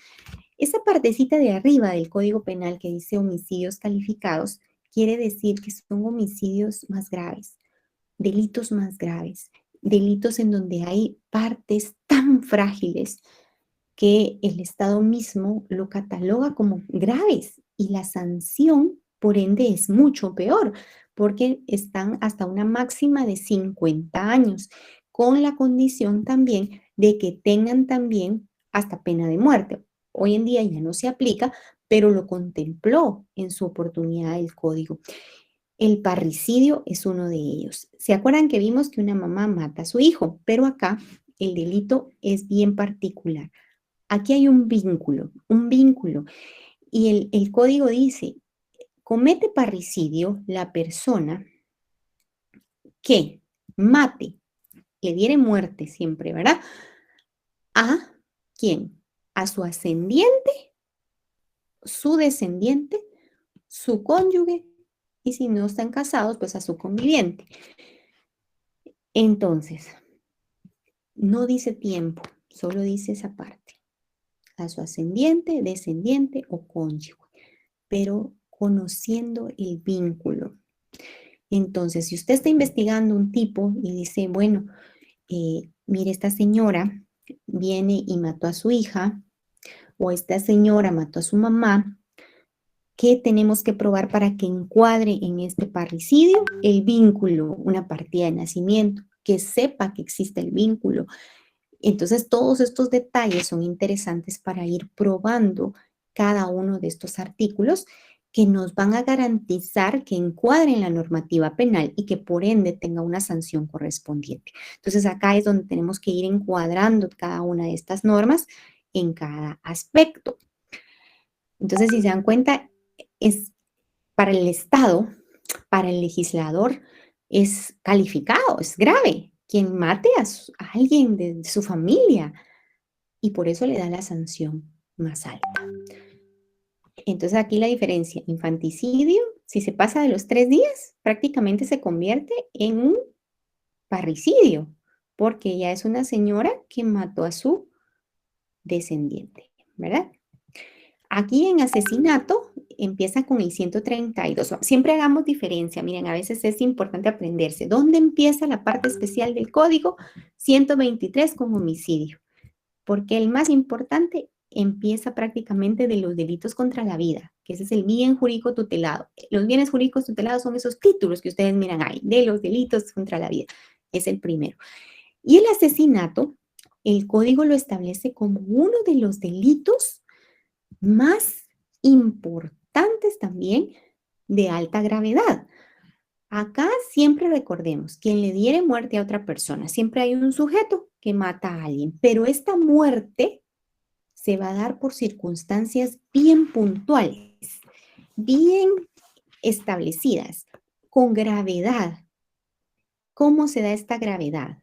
Esa partecita de arriba del código penal que dice homicidios calificados quiere decir que son homicidios más graves, delitos más graves, delitos en donde hay partes tan frágiles que el Estado mismo lo cataloga como graves y la sanción, por ende, es mucho peor, porque están hasta una máxima de 50 años, con la condición también de que tengan también hasta pena de muerte. Hoy en día ya no se aplica, pero lo contempló en su oportunidad el código. El parricidio es uno de ellos. ¿Se acuerdan que vimos que una mamá mata a su hijo? Pero acá el delito es bien particular. Aquí hay un vínculo. Y el código dice, comete parricidio la persona que mate, le diere muerte siempre, ¿verdad? ¿A quién? A su ascendiente, su descendiente, su cónyuge, y si no están casados, pues a su conviviente. Entonces, no dice tiempo, solo dice esa parte. A su ascendiente, descendiente o cónyuge, pero conociendo el vínculo. Entonces, si usted está investigando un tipo y dice, bueno, mire, esta señora viene y mató a su hija, o esta señora mató a su mamá, ¿qué tenemos que probar para que encuadre en este parricidio? El vínculo, una partida de nacimiento, que sepa que existe el vínculo. Entonces, todos estos detalles son interesantes para ir probando cada uno de estos artículos que nos van a garantizar que encuadren la normativa penal y que por ende tenga una sanción correspondiente. Entonces, acá es donde tenemos que ir encuadrando cada una de estas normas en cada aspecto. Entonces, si se dan cuenta, es para el Estado, para el legislador, es calificado, es grave. Quien mate a alguien de su familia y por eso le da la sanción más alta. Entonces aquí la diferencia, infanticidio, si se pasa de los 3 días, prácticamente se convierte en un parricidio, porque ya es una señora que mató a su descendiente, ¿verdad? Aquí en asesinato empieza con el 132. Siempre hagamos diferencia. Miren, a veces es importante aprenderse. ¿Dónde empieza la parte especial del código? 123 con homicidio. Porque el más importante empieza prácticamente de los delitos contra la vida, que ese es el bien jurídico tutelado. Los bienes jurídicos tutelados son esos títulos que ustedes miran ahí, de los delitos contra la vida. Es el primero. Y el asesinato, el código lo establece como uno de los delitos más importantes también de alta gravedad. Acá siempre recordemos, quien le diere muerte a otra persona, siempre hay un sujeto que mata a alguien, pero esta muerte se va a dar por circunstancias bien puntuales, bien establecidas, con gravedad. ¿Cómo se da esta gravedad?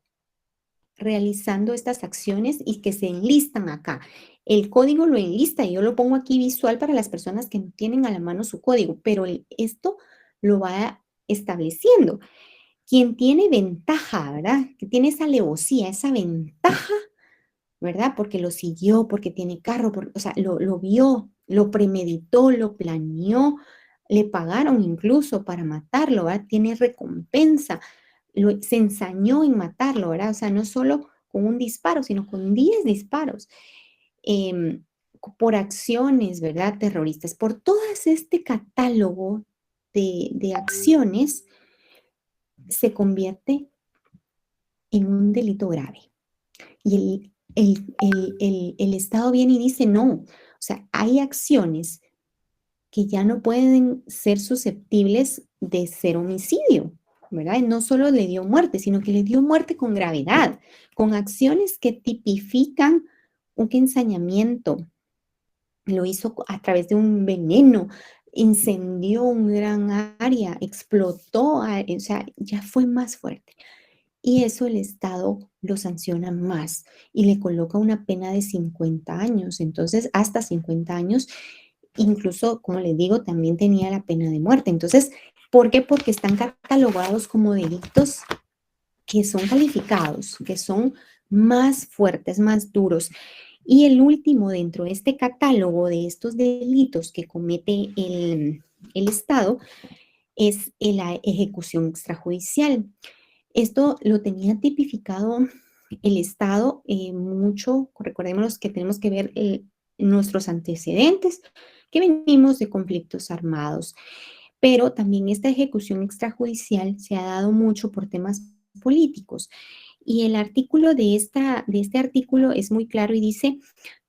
Realizando estas acciones y que se enlistan acá. El código lo enlista y yo lo pongo aquí visual para las personas que no tienen a la mano su código, pero esto lo va estableciendo. Quien tiene ventaja, ¿verdad? Que tiene esa alevosía, esa ventaja ¿verdad? Porque lo siguió, porque tiene carro, o sea, lo vio, lo premeditó, lo planeó, le pagaron incluso para matarlo, ¿verdad? Tiene recompensa, se ensañó en matarlo, ¿verdad? O sea, no solo con un disparo, sino con 10 disparos, em, por acciones, ¿verdad? Terroristas, por todo este catálogo de acciones, se convierte en un delito grave. Y el Estado viene y dice, no, o sea, hay acciones que ya no pueden ser susceptibles de ser homicidio, ¿verdad? Y no solo le dio muerte, sino que le dio muerte con gravedad, con acciones que tipifican un ensañamiento. Lo hizo a través de un veneno, incendió un gran área, explotó, o sea, ya fue más fuerte. Y eso el Estado lo sanciona más y le coloca una pena de 50 años. Entonces, hasta 50 años, incluso, como les digo, también tenía la pena de muerte. Entonces, ¿por qué? Porque están catalogados como delitos que son calificados, que son más fuertes, más duros. Y el último dentro de este catálogo de estos delitos que comete el Estado es la ejecución extrajudicial. Esto lo tenía tipificado el Estado mucho, recordémonos que tenemos que ver nuestros antecedentes, que venimos de conflictos armados, pero también esta ejecución extrajudicial se ha dado mucho por temas políticos. Y el artículo de este artículo es muy claro y dice,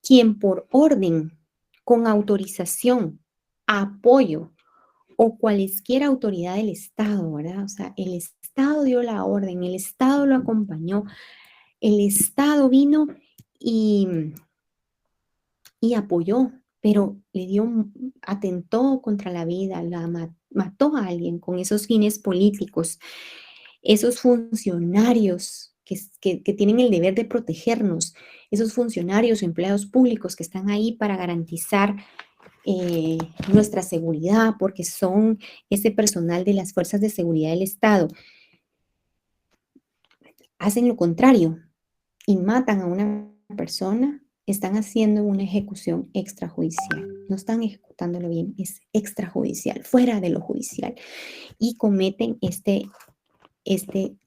quien por orden, con autorización, apoyo o cualesquiera autoridad del Estado, ¿verdad? O sea, el Estado dio la orden, el Estado lo acompañó, el Estado vino y, y apoyó, pero atentó contra la vida, mató a alguien con esos fines políticos, esos funcionarios que tienen el deber de protegernos, esos funcionarios o empleados públicos que están ahí para garantizar nuestra seguridad, porque son ese personal de las fuerzas de seguridad del Estado, hacen lo contrario y matan a una persona, están haciendo una ejecución extrajudicial. No están ejecutándolo bien, es extrajudicial, fuera de lo judicial. Y cometen este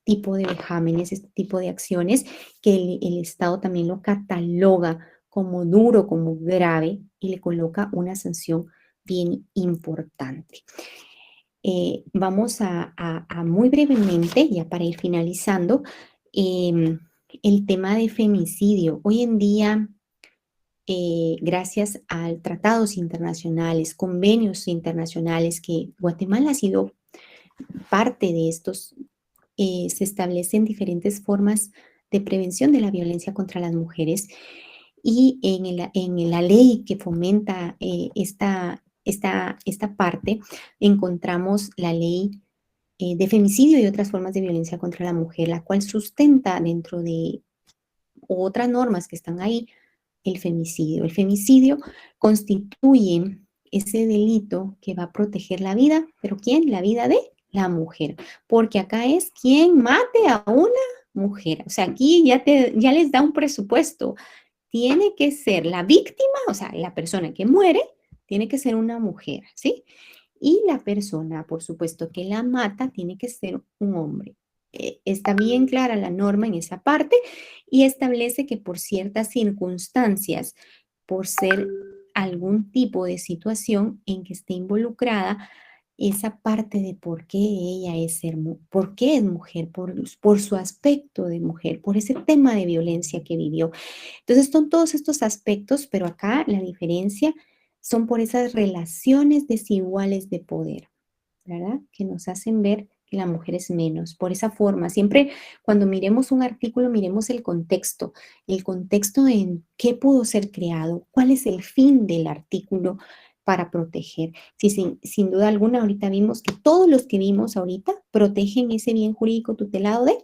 tipo de vejámenes, este tipo de acciones que el Estado también lo cataloga como duro, como grave y le coloca una sanción bien importante. Vamos a muy brevemente, ya para ir finalizando, el tema de femicidio. Hoy en día, gracias a tratados internacionales, convenios internacionales que Guatemala ha sido parte de estos, se establecen diferentes formas de prevención de la violencia contra las mujeres y en la ley que fomenta esta parte encontramos la ley de femicidio y otras formas de violencia contra la mujer, la cual sustenta dentro de otras normas que están ahí el femicidio. El femicidio constituye ese delito que va a proteger la vida, pero ¿quién? La vida de la mujer, porque acá es quien mate a una mujer. O sea, aquí ya les da un presupuesto. Tiene que ser la víctima, o sea, la persona que muere, tiene que ser una mujer, ¿sí? Y la persona, por supuesto, que la mata, tiene que ser un hombre. Está bien clara la norma en esa parte y establece que por ciertas circunstancias, por ser algún tipo de situación en que esté involucrada, esa parte de por qué ella por qué es mujer, por su aspecto de mujer, por ese tema de violencia que vivió. Entonces, son todos estos aspectos, pero acá la diferencia son por esas relaciones desiguales de poder, ¿verdad? Que nos hacen ver que la mujer es menos, por esa forma. Siempre cuando miremos un artículo, miremos el contexto en qué pudo ser creado, cuál es el fin del artículo para proteger. Sí, sin duda alguna, ahorita vimos que todos los que vimos ahorita protegen ese bien jurídico tutelado de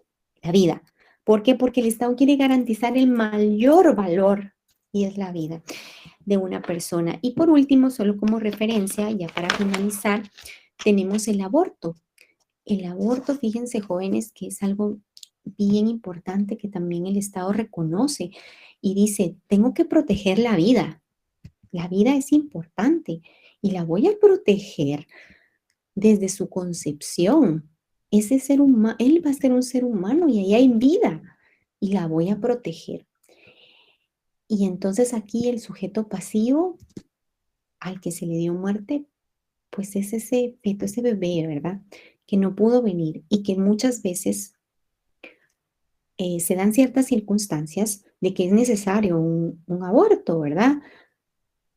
la vida. ¿Por qué? Porque el Estado quiere garantizar el mayor valor y es la vida de una persona. Y por último, solo como referencia, ya para finalizar, tenemos el aborto. El aborto, fíjense jóvenes, que es algo bien importante que también el Estado reconoce y dice, tengo que proteger la vida. La vida es importante y la voy a proteger desde su concepción. Ese ser humano, él va a ser un ser humano y ahí hay vida y la voy a proteger. Y entonces aquí el sujeto pasivo al que se le dio muerte, pues es ese feto, ese bebé, ¿verdad? Que no pudo venir y que muchas veces se dan ciertas circunstancias de que es necesario un aborto, ¿verdad?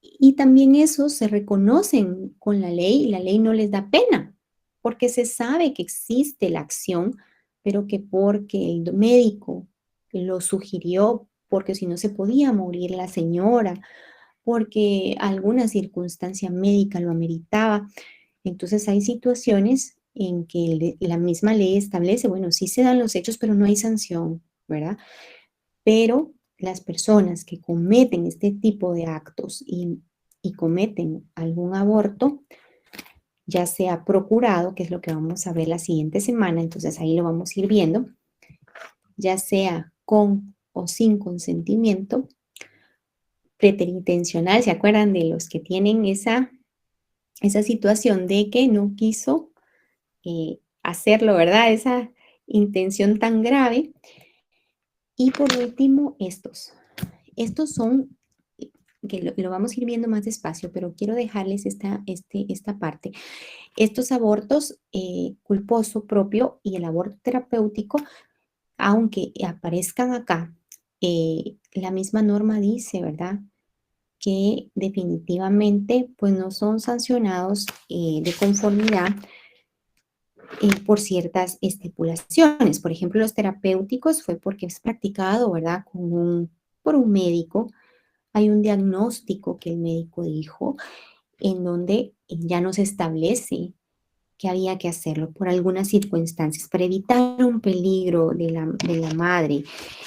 Y también eso se reconocen con la ley y la ley no les da pena, porque se sabe que existe la acción, pero que porque el médico lo sugirió, porque si no se podía morir la señora, porque alguna circunstancia médica lo ameritaba. Entonces hay situaciones en que la misma ley establece, bueno, sí se dan los hechos, pero no hay sanción, ¿verdad? Pero las personas que cometen este tipo de actos y cometen algún aborto, ya sea procurado, que es lo que vamos a ver la siguiente semana, entonces ahí lo vamos a ir viendo, ya sea con o sin consentimiento, preterintencional, ¿se acuerdan de los que tienen esa situación de que no quiso hacerlo, ¿verdad? Esa intención tan grave. Y por último, estos. Estos son, que lo vamos a ir viendo más despacio, pero quiero dejarles esta parte. Estos abortos culposo propio y el aborto terapéutico, aunque aparezcan acá, la misma norma dice, ¿verdad? Que definitivamente pues no son sancionados de conformidad por ciertas estipulaciones. Por ejemplo, los terapéuticos fue porque es practicado, ¿verdad? Por un médico. Hay un diagnóstico que el médico dijo en donde ya no se establece que había que hacerlo por algunas circunstancias para evitar un peligro de la madre.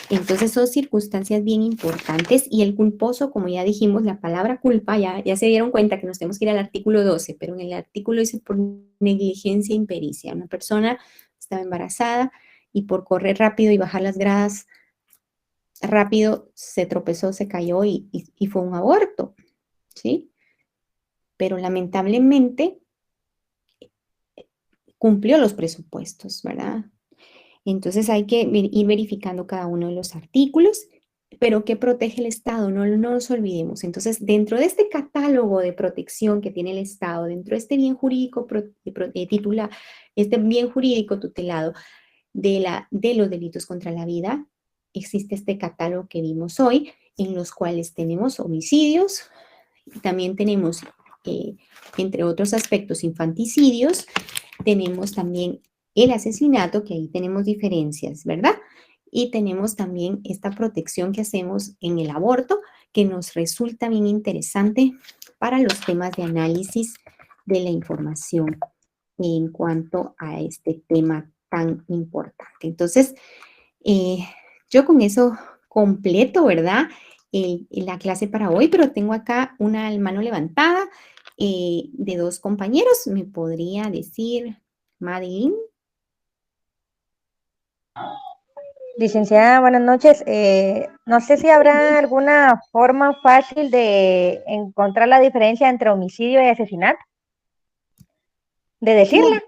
Entonces son circunstancias bien importantes y el culposo, como ya dijimos, la palabra culpa, ya se dieron cuenta que nos tenemos que ir al artículo 12, pero en el artículo dice por negligencia e impericia. Una persona estaba embarazada y por correr rápido y bajar las gradas rápido se tropezó, se cayó y fue un aborto, ¿sí? Pero lamentablemente cumplió los presupuestos, ¿verdad? Entonces hay que ir verificando cada uno de los artículos, pero ¿qué protege el Estado? No nos olvidemos. Entonces, dentro de este catálogo de protección que tiene el Estado, dentro de este bien jurídico este bien jurídico tutelado de los delitos contra la vida, existe este catálogo que vimos hoy, en los cuales tenemos homicidios, y también tenemos, entre otros aspectos, infanticidios, tenemos también el asesinato, que ahí tenemos diferencias, ¿verdad? Y tenemos también esta protección que hacemos en el aborto, que nos resulta bien interesante para los temas de análisis de la información en cuanto a este tema tan importante. Entonces, yo con eso completo, ¿verdad? La clase para hoy, pero tengo acá una mano levantada de dos compañeros. ¿Me podría decir, Madeline? Licenciada, buenas noches. No sé si habrá alguna forma fácil de encontrar la diferencia entre homicidio y asesinato, de decirla.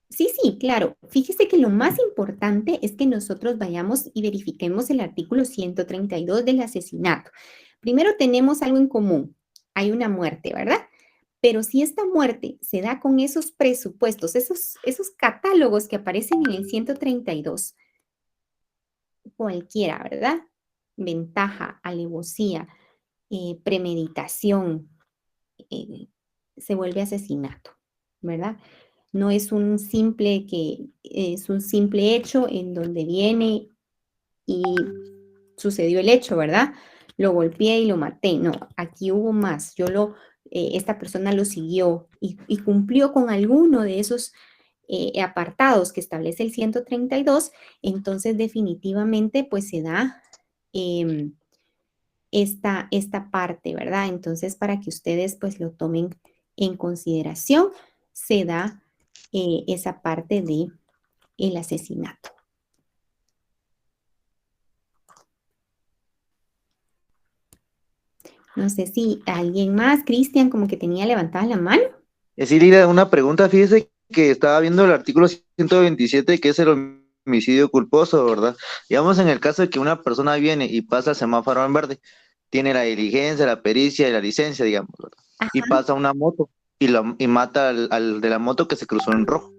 Sí, sí, claro. Fíjese que lo más importante es que nosotros vayamos y verifiquemos el artículo 132 del asesinato. Primero tenemos algo en común. Hay una muerte, ¿verdad? Pero si esta muerte se da con esos presupuestos, esos catálogos que aparecen en el 132, cualquiera, ¿verdad? Ventaja, alevosía, premeditación, se vuelve asesinato, ¿verdad? No es es un simple hecho en donde viene y sucedió el hecho, ¿verdad? Lo golpeé y lo maté. No, aquí hubo más. Esta persona lo siguió y cumplió con alguno de esos apartados que establece el 132, entonces definitivamente pues se da esta parte, ¿verdad? Entonces para que ustedes pues lo tomen en consideración, se da esa parte de el asesinato. No sé si alguien más, Cristian, como que tenía levantada la mano. Sí, Lila, una pregunta, fíjese que estaba viendo el artículo 127, que es el homicidio culposo, ¿verdad? Digamos, en el caso de que una persona viene y pasa el semáforo en verde, tiene la diligencia, la pericia y la licencia, digamos, ¿verdad? Y pasa una moto y mata al de la moto que se cruzó en rojo.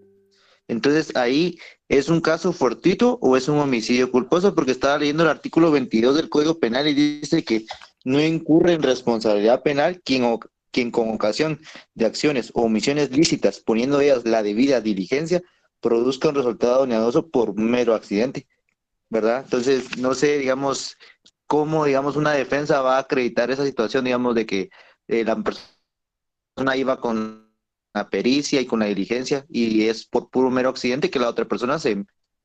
Entonces, ahí, ¿es un caso fortuito o es un homicidio culposo? Porque estaba leyendo el artículo 22 del Código Penal y dice que no incurre en responsabilidad penal quien con ocasión de acciones o omisiones lícitas, poniendo ellas la debida diligencia, produzca un resultado dañoso por mero accidente, ¿verdad? Entonces, no sé, digamos, cómo, digamos, una defensa va a acreditar esa situación, digamos, de que la persona iba con la pericia y con la diligencia y es por puro mero accidente que la otra persona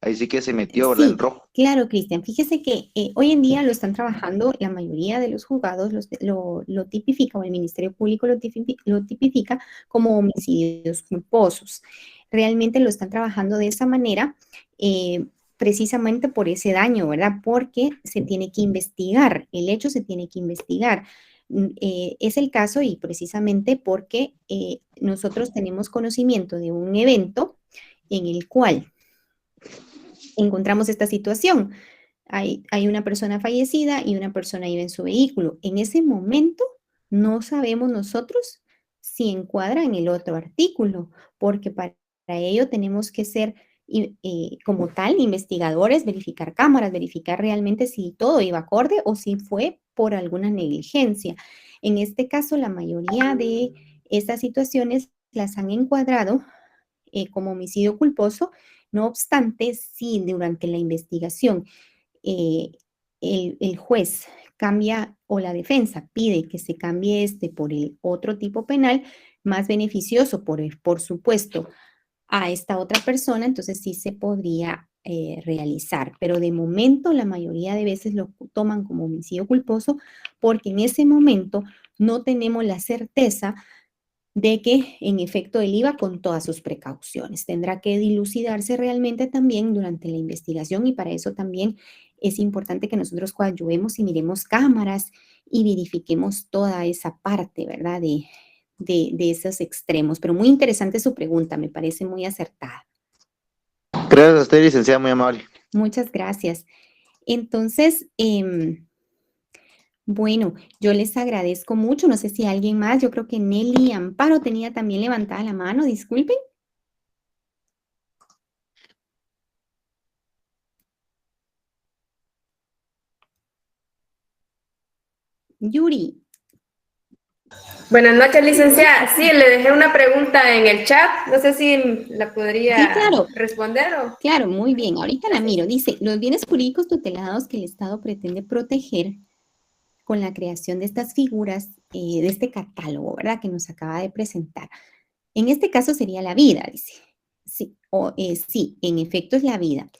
ahí sí que se metió, ¿verdad? En Sí, rojo. claro, Cristian. Fíjese que hoy en día lo están trabajando la mayoría de los juzgados, lo tipifica, o el Ministerio Público lo tipifica como homicidios culposos. Realmente lo están trabajando de esa manera, precisamente por ese daño, ¿verdad? Porque se tiene que investigar, el hecho se tiene que investigar. Es el caso y precisamente porque nosotros tenemos conocimiento de un evento en el cual encontramos esta situación. Hay una persona fallecida y una persona iba en su vehículo. En ese momento no sabemos nosotros si encuadra en el otro artículo, porque para ello tenemos que ser como tal investigadores, verificar cámaras, verificar realmente si todo iba acorde o si fue por alguna negligencia. En este caso, la mayoría de estas situaciones las han encuadrado como homicidio culposo. No obstante, si durante la investigación eh, el juez cambia o la defensa pide que se cambie por el otro tipo penal más beneficioso, por supuesto, a esta otra persona, entonces sí se podría realizar. Pero de momento la mayoría de veces lo toman como homicidio culposo porque en ese momento no tenemos la certeza de que en efecto él iba con todas sus precauciones. Tendrá que dilucidarse realmente también durante la investigación y para eso también es importante que nosotros coadyuvemos y miremos cámaras y verifiquemos toda esa parte, ¿verdad? De esos extremos. Pero muy interesante su pregunta, me parece muy acertada. Gracias a usted, licenciada, muy amable. Muchas gracias. Entonces, bueno, yo les agradezco mucho. No sé si alguien más, yo creo que Nelly Amparo tenía también levantada la mano, disculpen. Yuri. Buenas noches, licenciada. Sí, le dejé una pregunta en el chat. No sé si la podría Sí, claro. responder o... Claro, muy bien. Ahorita la miro. Dice, los bienes jurídicos tutelados que el Estado pretende proteger con la creación de estas figuras, de este catálogo, ¿verdad? Que nos acaba de presentar. En este caso sería la vida, dice. Sí, sí, en efecto es la vida.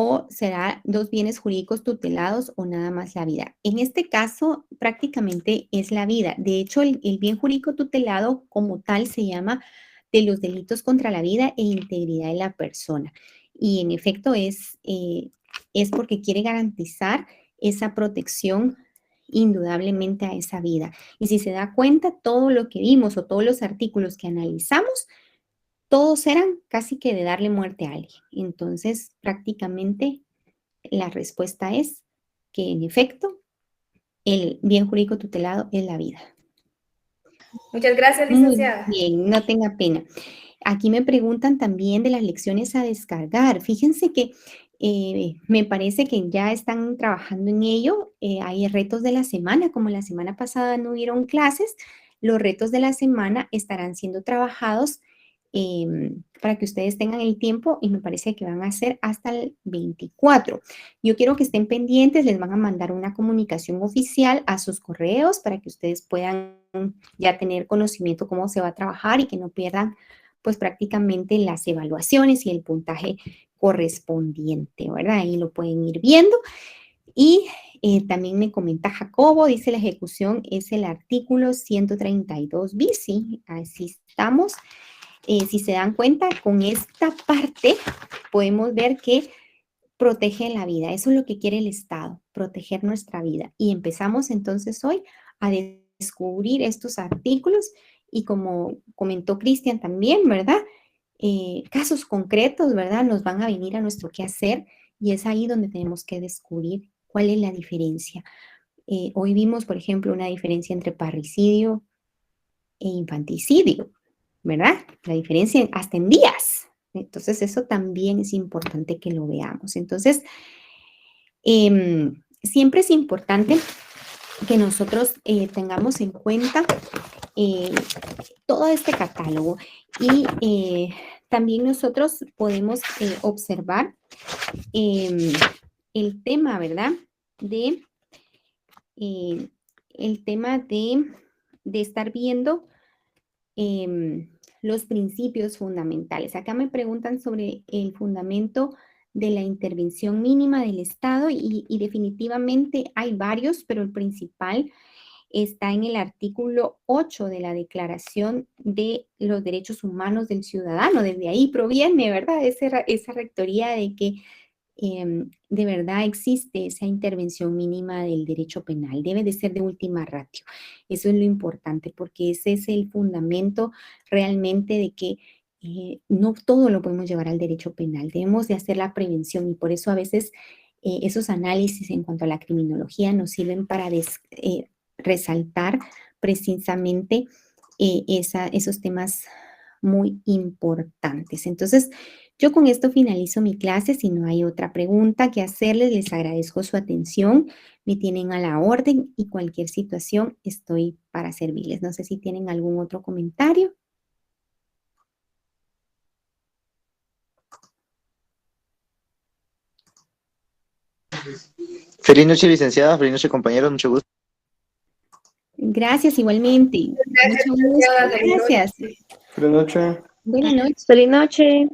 O será dos bienes jurídicos tutelados o nada más la vida. En este caso, prácticamente es la vida. De hecho, el bien jurídico tutelado como tal se llama de los delitos contra la vida e integridad de la persona. Y en efecto es porque quiere garantizar esa protección indudablemente a esa vida. Y si se da cuenta, todo lo que vimos o todos los artículos que analizamos, todos eran casi que de darle muerte a alguien. Entonces, prácticamente la respuesta es que en efecto, el bien jurídico tutelado es la vida. Muchas gracias, Muy licenciada. bien, no tenga pena. Aquí me preguntan también de las lecciones a descargar. Fíjense que me parece que ya están trabajando en ello. Hay retos de la semana, como la semana pasada no hubieron clases, los retos de la semana estarán siendo trabajados para que ustedes tengan el tiempo y me parece que van a ser hasta el 24. Yo quiero que estén pendientes, les van a mandar una comunicación oficial a sus correos para que ustedes puedan ya tener conocimiento cómo se va a trabajar y que no pierdan pues prácticamente las evaluaciones y el puntaje correspondiente, ¿verdad? Ahí lo pueden ir viendo. Y también me comenta Jacobo, dice la ejecución es el artículo 132 bis, sí, así estamos. Si se dan cuenta, con esta parte podemos ver que protege la vida. Eso es lo que quiere el Estado, proteger nuestra vida. Y empezamos entonces hoy a descubrir estos artículos y como comentó Cristian también, ¿verdad? Casos concretos, ¿verdad? Nos van a venir a nuestro quehacer y es ahí donde tenemos que descubrir cuál es la diferencia. Hoy vimos, por ejemplo, una diferencia entre parricidio e infanticidio, ¿verdad? La diferencia hasta en días. Entonces, eso también es importante que lo veamos. Entonces, siempre es importante que nosotros tengamos en cuenta todo este catálogo y también nosotros podemos observar el tema, ¿verdad? El tema de estar viendo los principios fundamentales. Acá me preguntan sobre el fundamento de la intervención mínima del Estado y definitivamente hay varios, pero el principal está en el artículo 8 de la Declaración de los Derechos Humanos del Ciudadano. Desde ahí proviene, ¿verdad? Esa rectoría de que de verdad existe esa intervención mínima del derecho penal. Debe de ser de última ratio. Eso es lo importante porque ese es el fundamento realmente de que no todo lo podemos llevar al derecho penal. Debemos de hacer la prevención y por eso a veces esos análisis en cuanto a la criminología nos sirven para resaltar precisamente esos temas muy importantes. Entonces, yo con esto finalizo mi clase. Si no hay otra pregunta que hacerles, les agradezco su atención. Me tienen a la orden y cualquier situación estoy para servirles. No sé si tienen algún otro comentario. Feliz noche, licenciada. Feliz noche, compañeros. Mucho gusto. Gracias, igualmente. Gracias, Mucho gusto. licenciada. Gracias. Buenas noches. Buenas noches. Feliz noche.